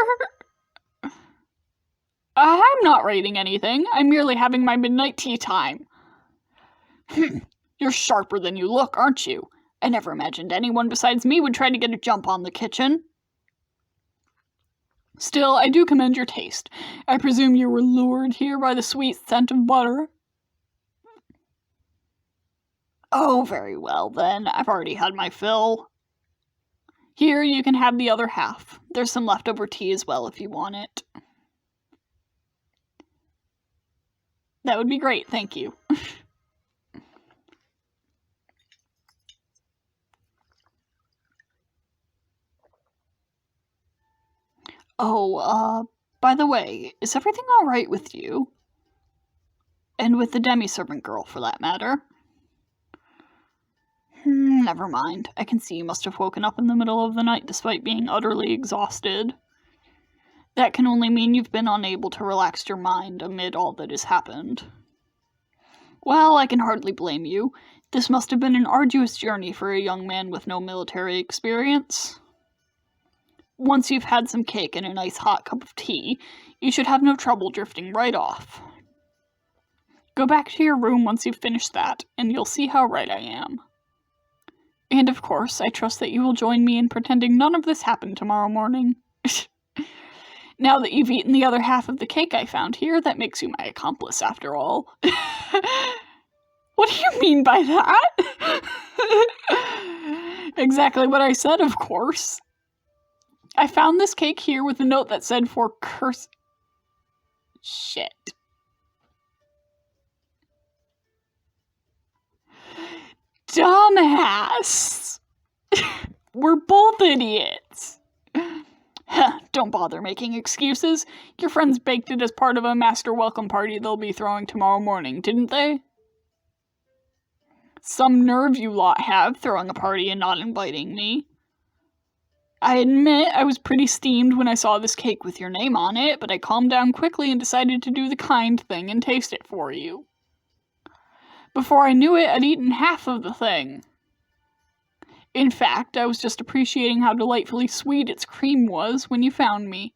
[SPEAKER 2] I'm not raiding anything. I'm merely having my midnight tea time. You're sharper than you look, aren't you? I never imagined anyone besides me would try to get a jump on the kitchen. Still, I do commend your taste. I presume you were lured here by the sweet scent of butter. Oh, very well then. I've already had my fill. Here, you can have the other half. There's some leftover tea as well if you want it. That would be great, thank you. Oh, by the way, is everything alright with you? And with the demi-servant girl, for that matter? Never mind. I can see you must have woken up in the middle of the night despite being utterly exhausted. That can only mean you've been unable to relax your mind amid all that has happened. Well, I can hardly blame you. This must have been an arduous journey for a young man with no military experience. Once you've had some cake and a nice hot cup of tea, you should have no trouble drifting right off. Go back to your room once you've finished that, and you'll see how right I am. And of course, I trust that you will join me in pretending none of this happened tomorrow morning. Now that you've eaten the other half of the cake I found here, that makes you my accomplice after all. What do you mean by that? Exactly what I said, of course. I found this cake here with a note that said for curse... Shit. Dumbass! We're both idiots. Don't bother making excuses. Your friends baked it as part of a master welcome party they'll be throwing tomorrow morning, didn't they? Some nerve you lot have, throwing a party and not inviting me. I admit I was pretty steamed when I saw this cake with your name on it, but I calmed down quickly and decided to do the kind thing and taste it for you. Before I knew it, I'd eaten half of the thing. In fact, I was just appreciating how delightfully sweet its cream was when you found me.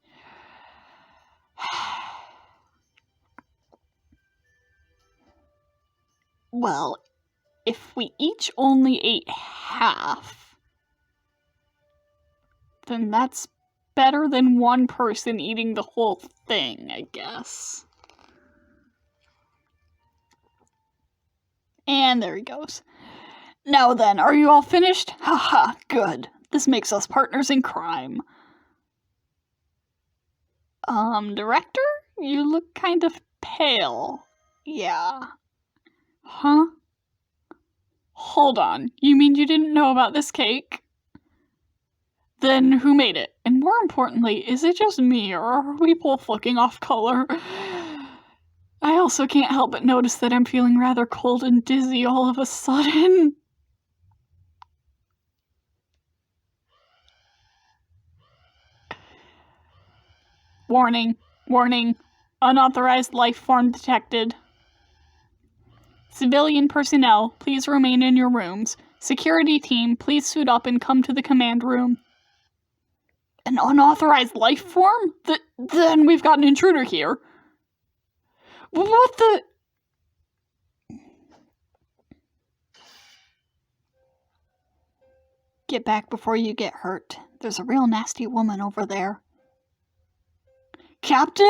[SPEAKER 2] Well, if we each only ate half, then that's better than one person eating the whole thing, I guess. And there he goes. Now then, are you all finished? Haha, good. This makes us partners in crime. Director? You look kind of pale. Yeah. Huh? Hold on, you mean you didn't know about this cake? Then who made it? And more importantly, is it just me, or are we both looking off color? I also can't help but notice that I'm feeling rather cold and dizzy all of a sudden. Warning, warning, unauthorized life form detected. Civilian personnel, please remain in your rooms. Security team, please suit up and come to the command room. An unauthorized life form? Then we've got an intruder here. What the... Get back before you get hurt. There's a real nasty woman over there. Captain?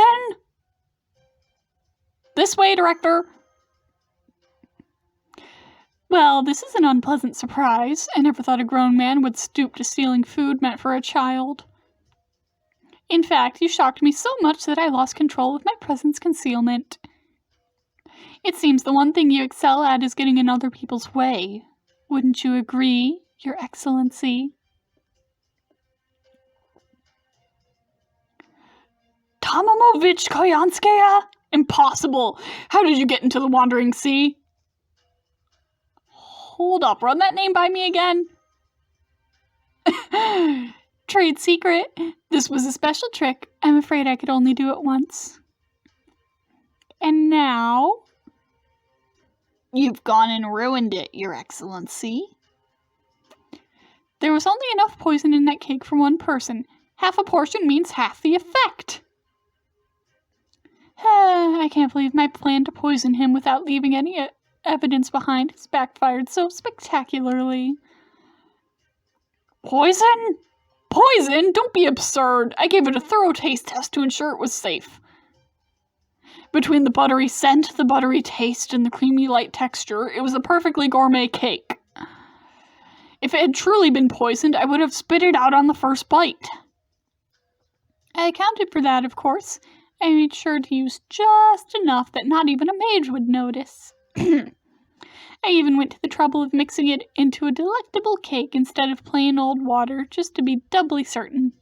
[SPEAKER 2] This way, Director. Well, this is an unpleasant surprise. I never thought a grown man would stoop to stealing food meant for a child. In fact, you shocked me so much that I lost control of my presence concealment. It seems the one thing you excel at is getting in other people's way. Wouldn't you agree, Your Excellency? Tomamovich Koyanskaya? Impossible! How did you get into the Wandering Sea? Hold up, run that name by me again? Trade secret. This was a special trick. I'm afraid I could only do it once. And now? You've gone and ruined it, Your Excellency. There was only enough poison in that cake for one person. Half a portion means half the effect. I can't believe my plan to poison him without leaving any evidence behind has backfired so spectacularly. Poison? Poison? Don't be absurd. I gave it a thorough taste test to ensure it was safe. Between the buttery scent, the buttery taste, and the creamy light texture, it was a perfectly gourmet cake. If it had truly been poisoned, I would have spit it out on the first bite. I accounted for that, of course. I made sure to use just enough that not even a mage would notice. I even went to the trouble of mixing it into a delectable cake instead of plain old water, just to be doubly certain.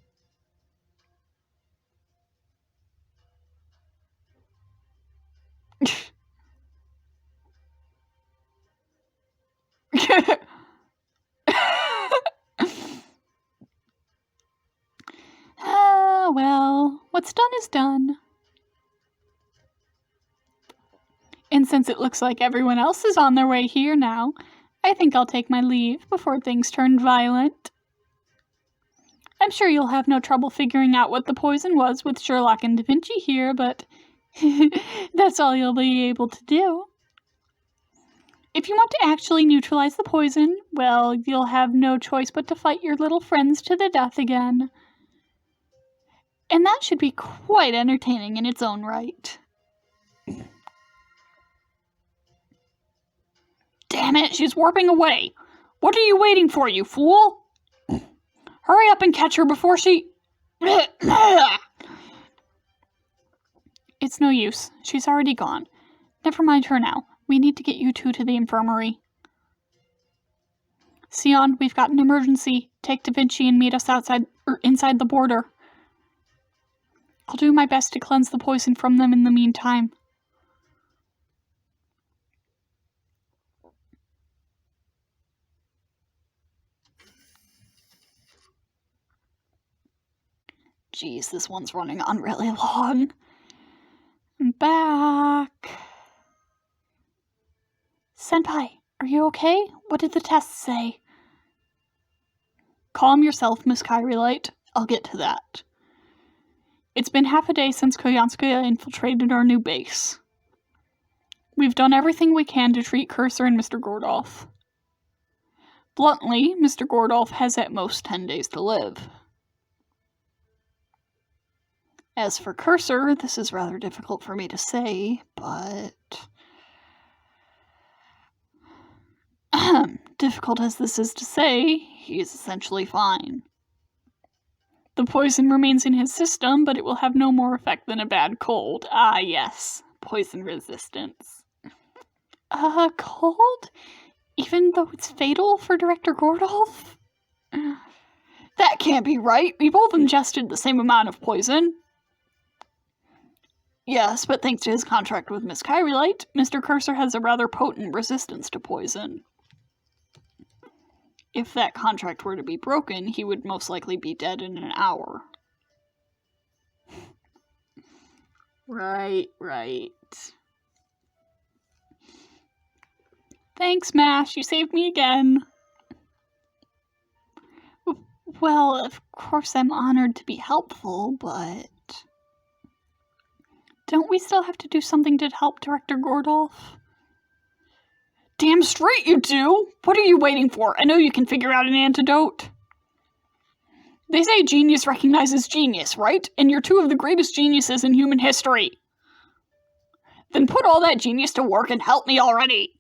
[SPEAKER 2] Well, what's done is done. And since it looks like everyone else is on their way here now, I think I'll take my leave before things turn violent.
[SPEAKER 1] I'm sure you'll have no trouble figuring out what the poison was with Sherlock and Da Vinci here, but that's all you'll be able to do. If you want to actually neutralize the poison, well, you'll have no choice but to fight your little friends to the death again. And that should be quite entertaining in its own right. Damn it, she's warping away! What are you waiting for, you fool? Hurry up and catch her before she... It's no use. She's already gone. Never mind her now. We need to get you two to the infirmary. Sion, we've got an emergency. Take Da Vinci and meet us inside the border. I'll do my best to cleanse the poison from them in the meantime. Jeez, this one's running on really long. I'm back. Senpai, are you okay? What did the tests say? Calm yourself, Miss Kyrillite. I'll get to that. It's been half a day since Koyanskaya infiltrated our new base. We've done everything we can to treat Cursor and Mr. Gordolf. Bluntly, Mr. Gordolf has at most 10 days to live. As for Cursor, this is rather difficult for me to say, but... difficult as this is to say, he is essentially fine. The poison remains in his system, but it will have no more effect than a bad cold. Ah, yes. Poison resistance. Cold? Even though it's fatal for Director Gordolf? That can't be right. We both ingested the same amount of poison. Yes, but thanks to his contract with Miss Kyrillite, Mr. Cursor has a rather potent resistance to poison. If that contract were to be broken, he would most likely be dead in an hour. Right. Thanks, Mash. You saved me again. Well, of course I'm honored to be helpful, but... don't we still have to do something to help Director Gordolf? Damn straight you do! What are you waiting for? I know you can figure out an antidote. They say genius recognizes genius, right? And you're two of the greatest geniuses in human history. Then put all that genius to work and help me already!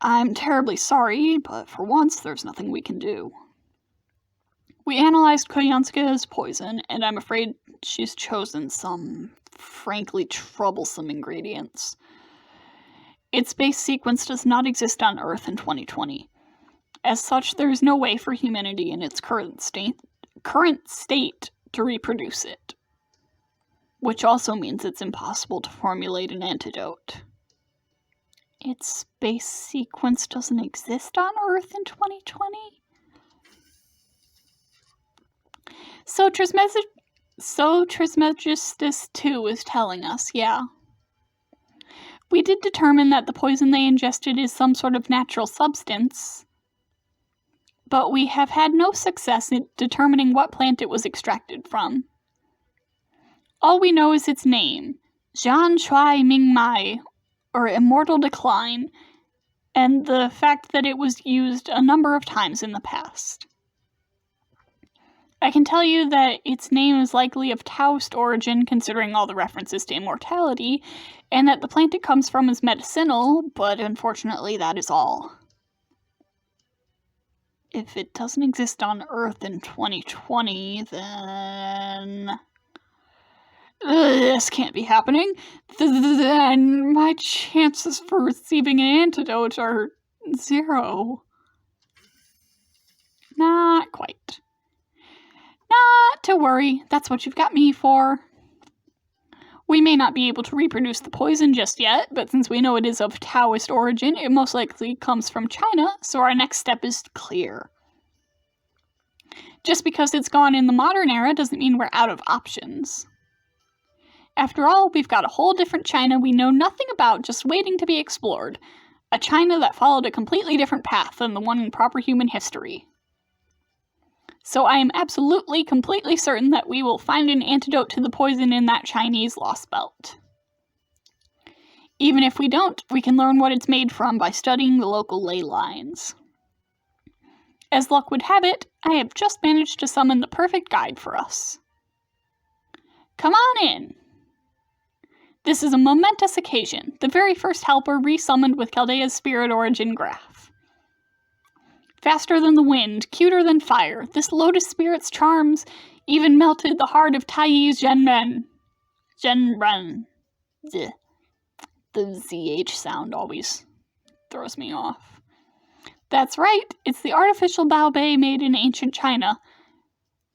[SPEAKER 1] I'm terribly sorry, but for once there's nothing we can do. We analyzed Koyanska's poison, and I'm afraid she's chosen some frankly troublesome ingredients. Its base sequence does not exist on Earth in 2020. As such, there is no way for humanity in its current state to reproduce it. Which also means it's impossible to formulate an antidote. Its base sequence doesn't exist on Earth in 2020? So Trismegistus 2 is telling us, yeah. We did determine that the poison they ingested is some sort of natural substance, but we have had no success in determining what plant it was extracted from. All we know is its name, Zhan Shui Ming Mai, or Immortal Decline, and the fact that it was used a number of times in the past. I can tell you that its name is likely of Taoist origin, considering all the references to immortality, and that the plant it comes from is medicinal, but unfortunately that is all. If it doesn't exist on Earth in 2020, then... this can't be happening. Then my chances for receiving an antidote are 0. Not quite. Not to worry, that's what you've got me for. We may not be able to reproduce the poison just yet, but since we know it is of Taoist origin, it most likely comes from China, so our next step is clear. Just because it's gone in the modern era doesn't mean we're out of options. After all, we've got a whole different China we know nothing about just waiting to be explored. A China that followed a completely different path than the one in proper human history. So I am absolutely, completely certain that we will find an antidote to the poison in that Chinese lost belt. Even if we don't, we can learn what it's made from by studying the local ley lines. As luck would have it, I have just managed to summon the perfect guide for us. Come on in. This is a momentous occasion, the very first helper resummoned with Chaldea's spirit origin graph. Faster than the wind, cuter than fire, this lotus spirit's charms even melted the heart of Taiyi's Zhenren. The ZH sound always throws me off. That's right, it's the artificial Baobei made in ancient China.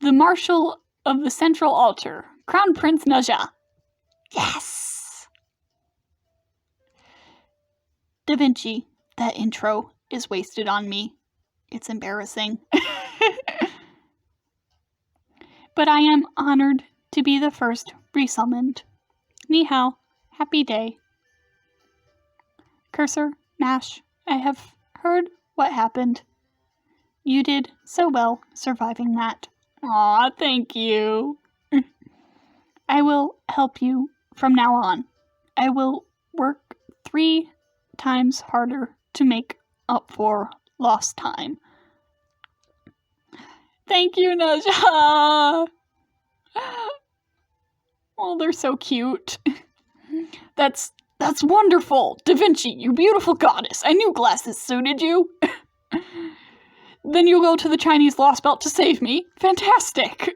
[SPEAKER 1] The Marshal of the Central Altar, Crown Prince Naja. Yes! Da Vinci, that intro is wasted on me. It's embarrassing. But I am honored to be the first resummoned. Ni hao, happy day. Cursor, Mash, I have heard what happened. You did so well surviving that.
[SPEAKER 2] Aw, thank you.
[SPEAKER 1] I will help you from now on. I will work 3 times harder to make up for lost time.
[SPEAKER 2] Thank you, Naja. Oh, they're so cute. That's wonderful. Da Vinci, you beautiful goddess. I knew glasses suited you. Then you'll go to the Chinese lost belt to save me. Fantastic.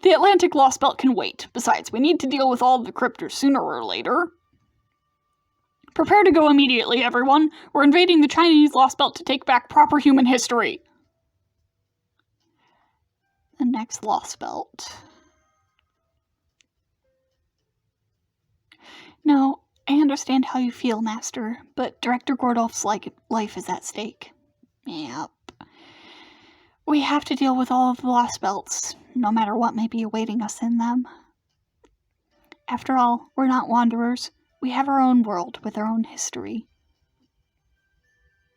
[SPEAKER 2] The Atlantic lost belt can wait. Besides, we need to deal with all of the Crypters sooner or later. Prepare to go immediately, everyone. We're invading the Chinese lost belt to take back proper human history.
[SPEAKER 1] The next lost belt. No, I understand how you feel, Master, but Director Gordolf's life is at stake. Yep. We have to deal with all of the lost belts, no matter what may be awaiting us in them. After all, we're not wanderers. We have our own world with our own history.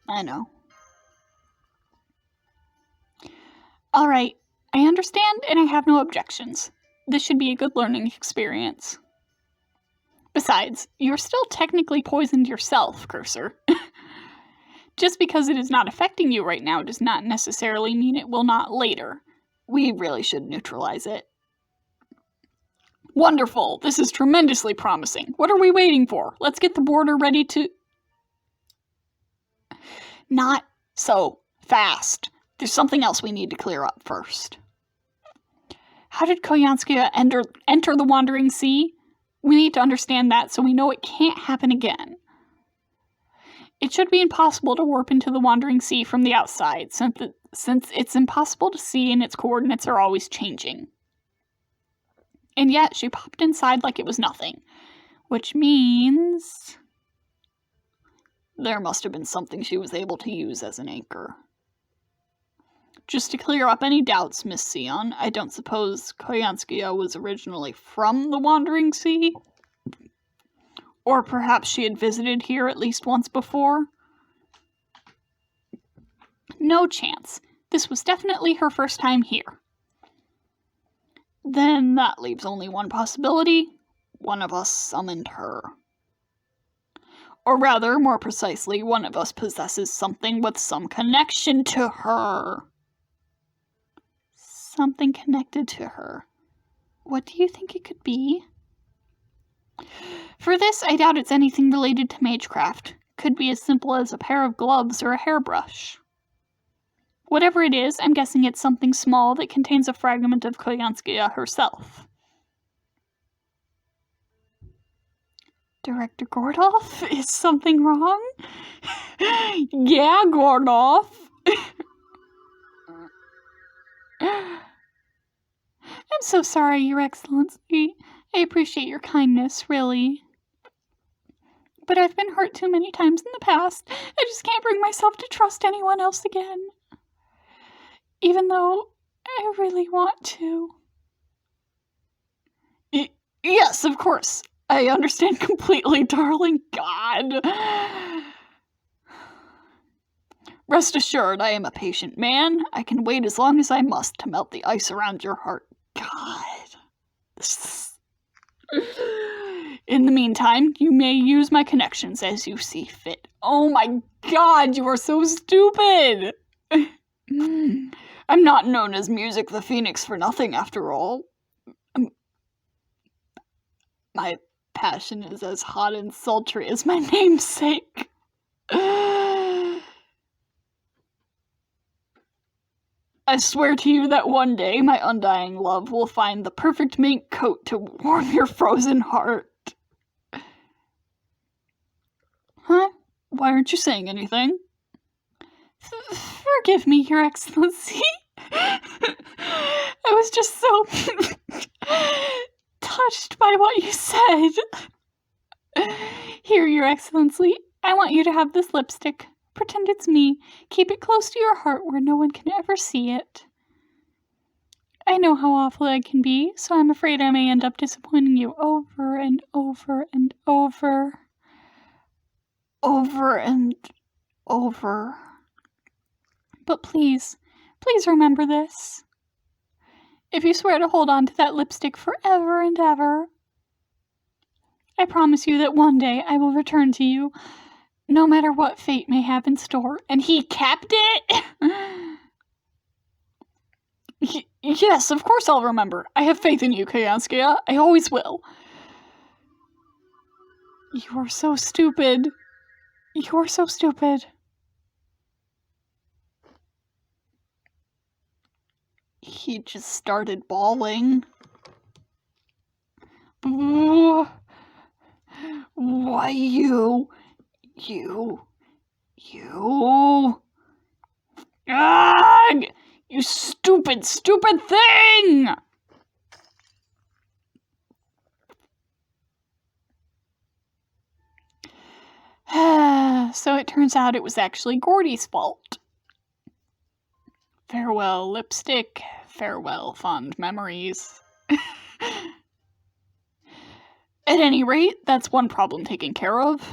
[SPEAKER 1] I know. Alright, I understand and I have no objections. This should be a good learning experience. Besides, you're still technically poisoned yourself, Cursor. Just because it is not affecting you right now does not necessarily mean it will not later. We really should neutralize it.
[SPEAKER 2] Wonderful! This is tremendously promising. What are we waiting for? Let's get the border ready to...
[SPEAKER 1] Not so fast. There's something else we need to clear up first. How did Koyanskia enter the Wandering Sea? We need to understand that so we know it can't happen again. It should be impossible to warp into the Wandering Sea from the outside, since it's impossible to see and its coordinates are always changing. And yet, she popped inside like it was nothing, which means there must have been something she was able to use as an anchor. Just to clear up any doubts, Miss Sion, I don't suppose Koyanskia was originally from the Wandering Sea? Or perhaps she had visited here at least once before? No chance. This was definitely her first time here. Then that leaves only one possibility. One of us summoned her. Or rather, more precisely, one of us possesses something with some connection to her. Something connected to her. What do you think it could be? For this, I doubt it's anything related to magecraft. Could be as simple as a pair of gloves or a hairbrush. Whatever it is, I'm guessing it's something small that contains a fragment of Koyanskia herself. Director Gordolf? Is something wrong?
[SPEAKER 2] Yeah, Gordolf.
[SPEAKER 1] I'm so sorry, Your Excellency. I appreciate your kindness, really. But I've been hurt too many times in the past. I just can't bring myself to trust anyone else again. Even though I really want to.
[SPEAKER 2] Yes, of course. I understand completely, darling. God. Rest assured, I am a patient man. I can wait as long as I must to melt the ice around your heart. God. In the meantime, you may use my connections as you see fit. Oh my god, you are so stupid! I'm not known as Music the Phoenix for nothing, after all. My passion is as hot and sultry as my namesake. I swear to you that one day my undying love will find the perfect mink coat to warm your frozen heart. Huh? Why aren't you saying anything?
[SPEAKER 1] Forgive me, Your Excellency. I was just so touched by what you said. Here, Your Excellency, I want you to have this lipstick. Pretend it's me. Keep it close to your heart where no one can ever see it. I know how awful I can be, so I'm afraid I may end up disappointing you over and over and over.
[SPEAKER 2] Over and over.
[SPEAKER 1] But please remember this. If you swear to hold on to that lipstick forever and ever, I promise you that one day I will return to you, no matter what fate may have in store.
[SPEAKER 2] And he kept it? Yes, of course I'll remember. I have faith in you, Kayanskia. I always will.
[SPEAKER 1] You are so stupid. You're so stupid.
[SPEAKER 2] He just started bawling. Why you... Ugh! You stupid thing!
[SPEAKER 1] So it turns out it was actually Gordy's fault.
[SPEAKER 2] Farewell, lipstick. Farewell, fond memories. At any rate, that's one problem taken care of.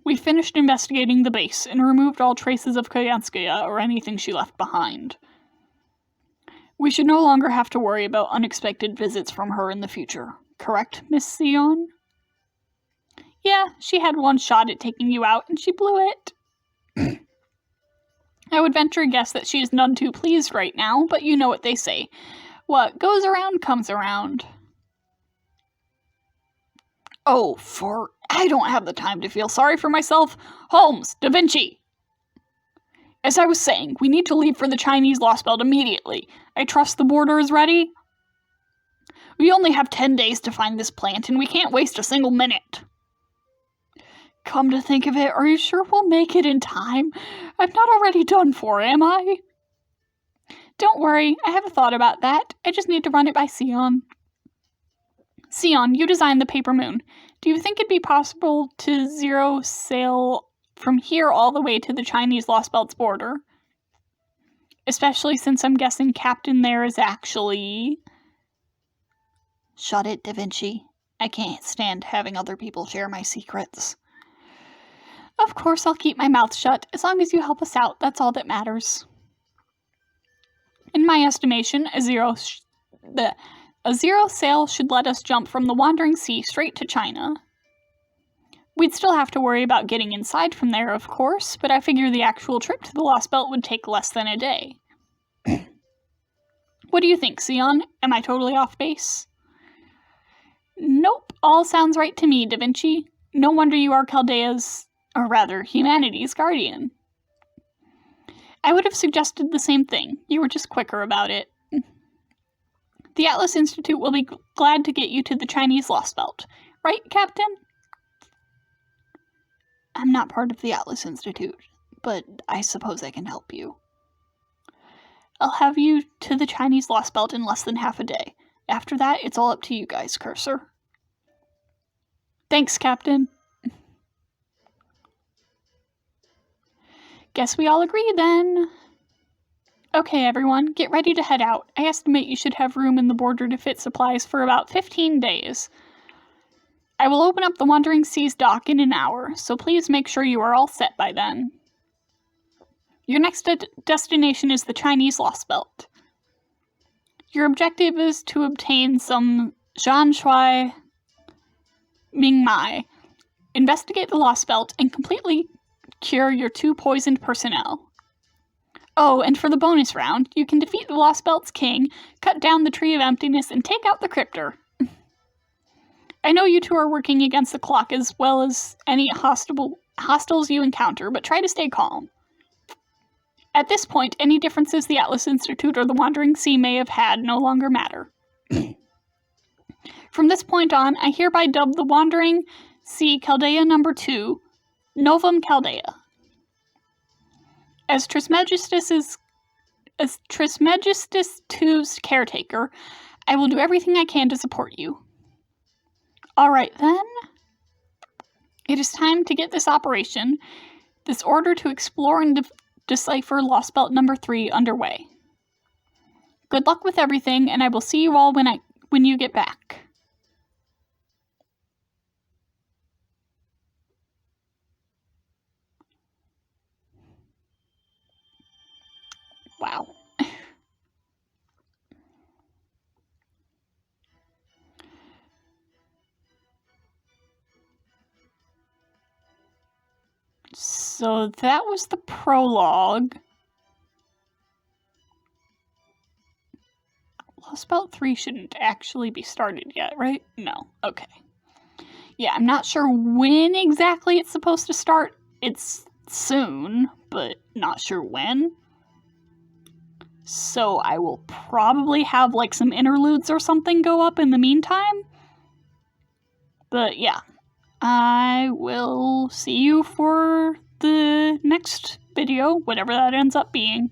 [SPEAKER 2] We finished investigating the base and removed all traces of Kayanskaya or anything she left behind. We should no longer have to worry about unexpected visits from her in the future. Correct, Miss Sion?
[SPEAKER 1] Yeah, she had one shot at taking you out and she blew it. I would venture a guess that she is none too pleased right now, but you know what they say. What goes around comes around.
[SPEAKER 2] Oh, I don't have the time to feel sorry for myself. Holmes, Da Vinci! As I was saying, we need to leave for the Chinese Lost Belt immediately. I trust the border is ready? We only have 10 days to find this plant, and we can't waste a single minute. Come to think of it, are you sure we'll make it in time? I'm not already done for, am I?
[SPEAKER 1] Don't worry, I have a thought about that. I just need to run it by Sion. Sion, you designed the paper moon. Do you think it'd be possible to zero sail from here all the way to the Chinese Lost Belt's border? Especially since I'm guessing Captain there is actually...
[SPEAKER 2] Shut it, Da Vinci. I can't stand having other people share my secrets.
[SPEAKER 1] Of course I'll keep my mouth shut. As long as you help us out, that's all that matters. In my estimation, a zero sail should let us jump from the Wandering Sea straight to China. We'd still have to worry about getting inside from there, of course, but I figure the actual trip to the Lost Belt would take less than a day. What do you think, Sion? Am I totally off base? Nope, all sounds right to me, Da Vinci. No wonder you are Chaldea's, or rather, humanity's guardian. I would have suggested the same thing. You were just quicker about it. The Atlas Institute will be glad to get you to the Chinese Lost Belt. Right, Captain?
[SPEAKER 2] I'm not part of the Atlas Institute, but I suppose I can help you.
[SPEAKER 1] I'll have you to the Chinese Lost Belt in less than half a day. After that, it's all up to you guys, Cursor. Thanks, Captain. Guess we all agree, then. Okay, everyone, get ready to head out. I estimate you should have room in the border to fit supplies for about 15 days. I will open up the Wandering Seas dock in an hour, so please make sure you are all set by then. Your next destination is the Chinese Lost Belt. Your objective is to obtain some Zhan Shui Ming Mai, investigate the Lost Belt, and completely cure your 2 poisoned personnel. Oh, and for the bonus round, you can defeat the Lost Belt's king, cut down the Tree of Emptiness, and take out the Crypter. I know you two are working against the clock as well as any hostiles you encounter, but try to stay calm. At this point, any differences the Atlas Institute or the Wandering Sea may have had no longer matter. From this point on, I hereby dub the Wandering Sea Chaldea No. 2, Novum Chaldea. As Trismegistus II's caretaker, I will do everything I can to support you. Alright then. It is time to get this order to explore and decipher Lost Belt No. 3 underway. Good luck with everything, and I will see you all when you get back. Wow. So that was the prologue. Lost Belt 3 shouldn't actually be started yet, right? No. Okay. Yeah, I'm not sure when exactly it's supposed to start. It's soon, but not sure when. So I will probably have like some interludes or something go up in the meantime. But yeah, I will see you for the next video, whatever that ends up being.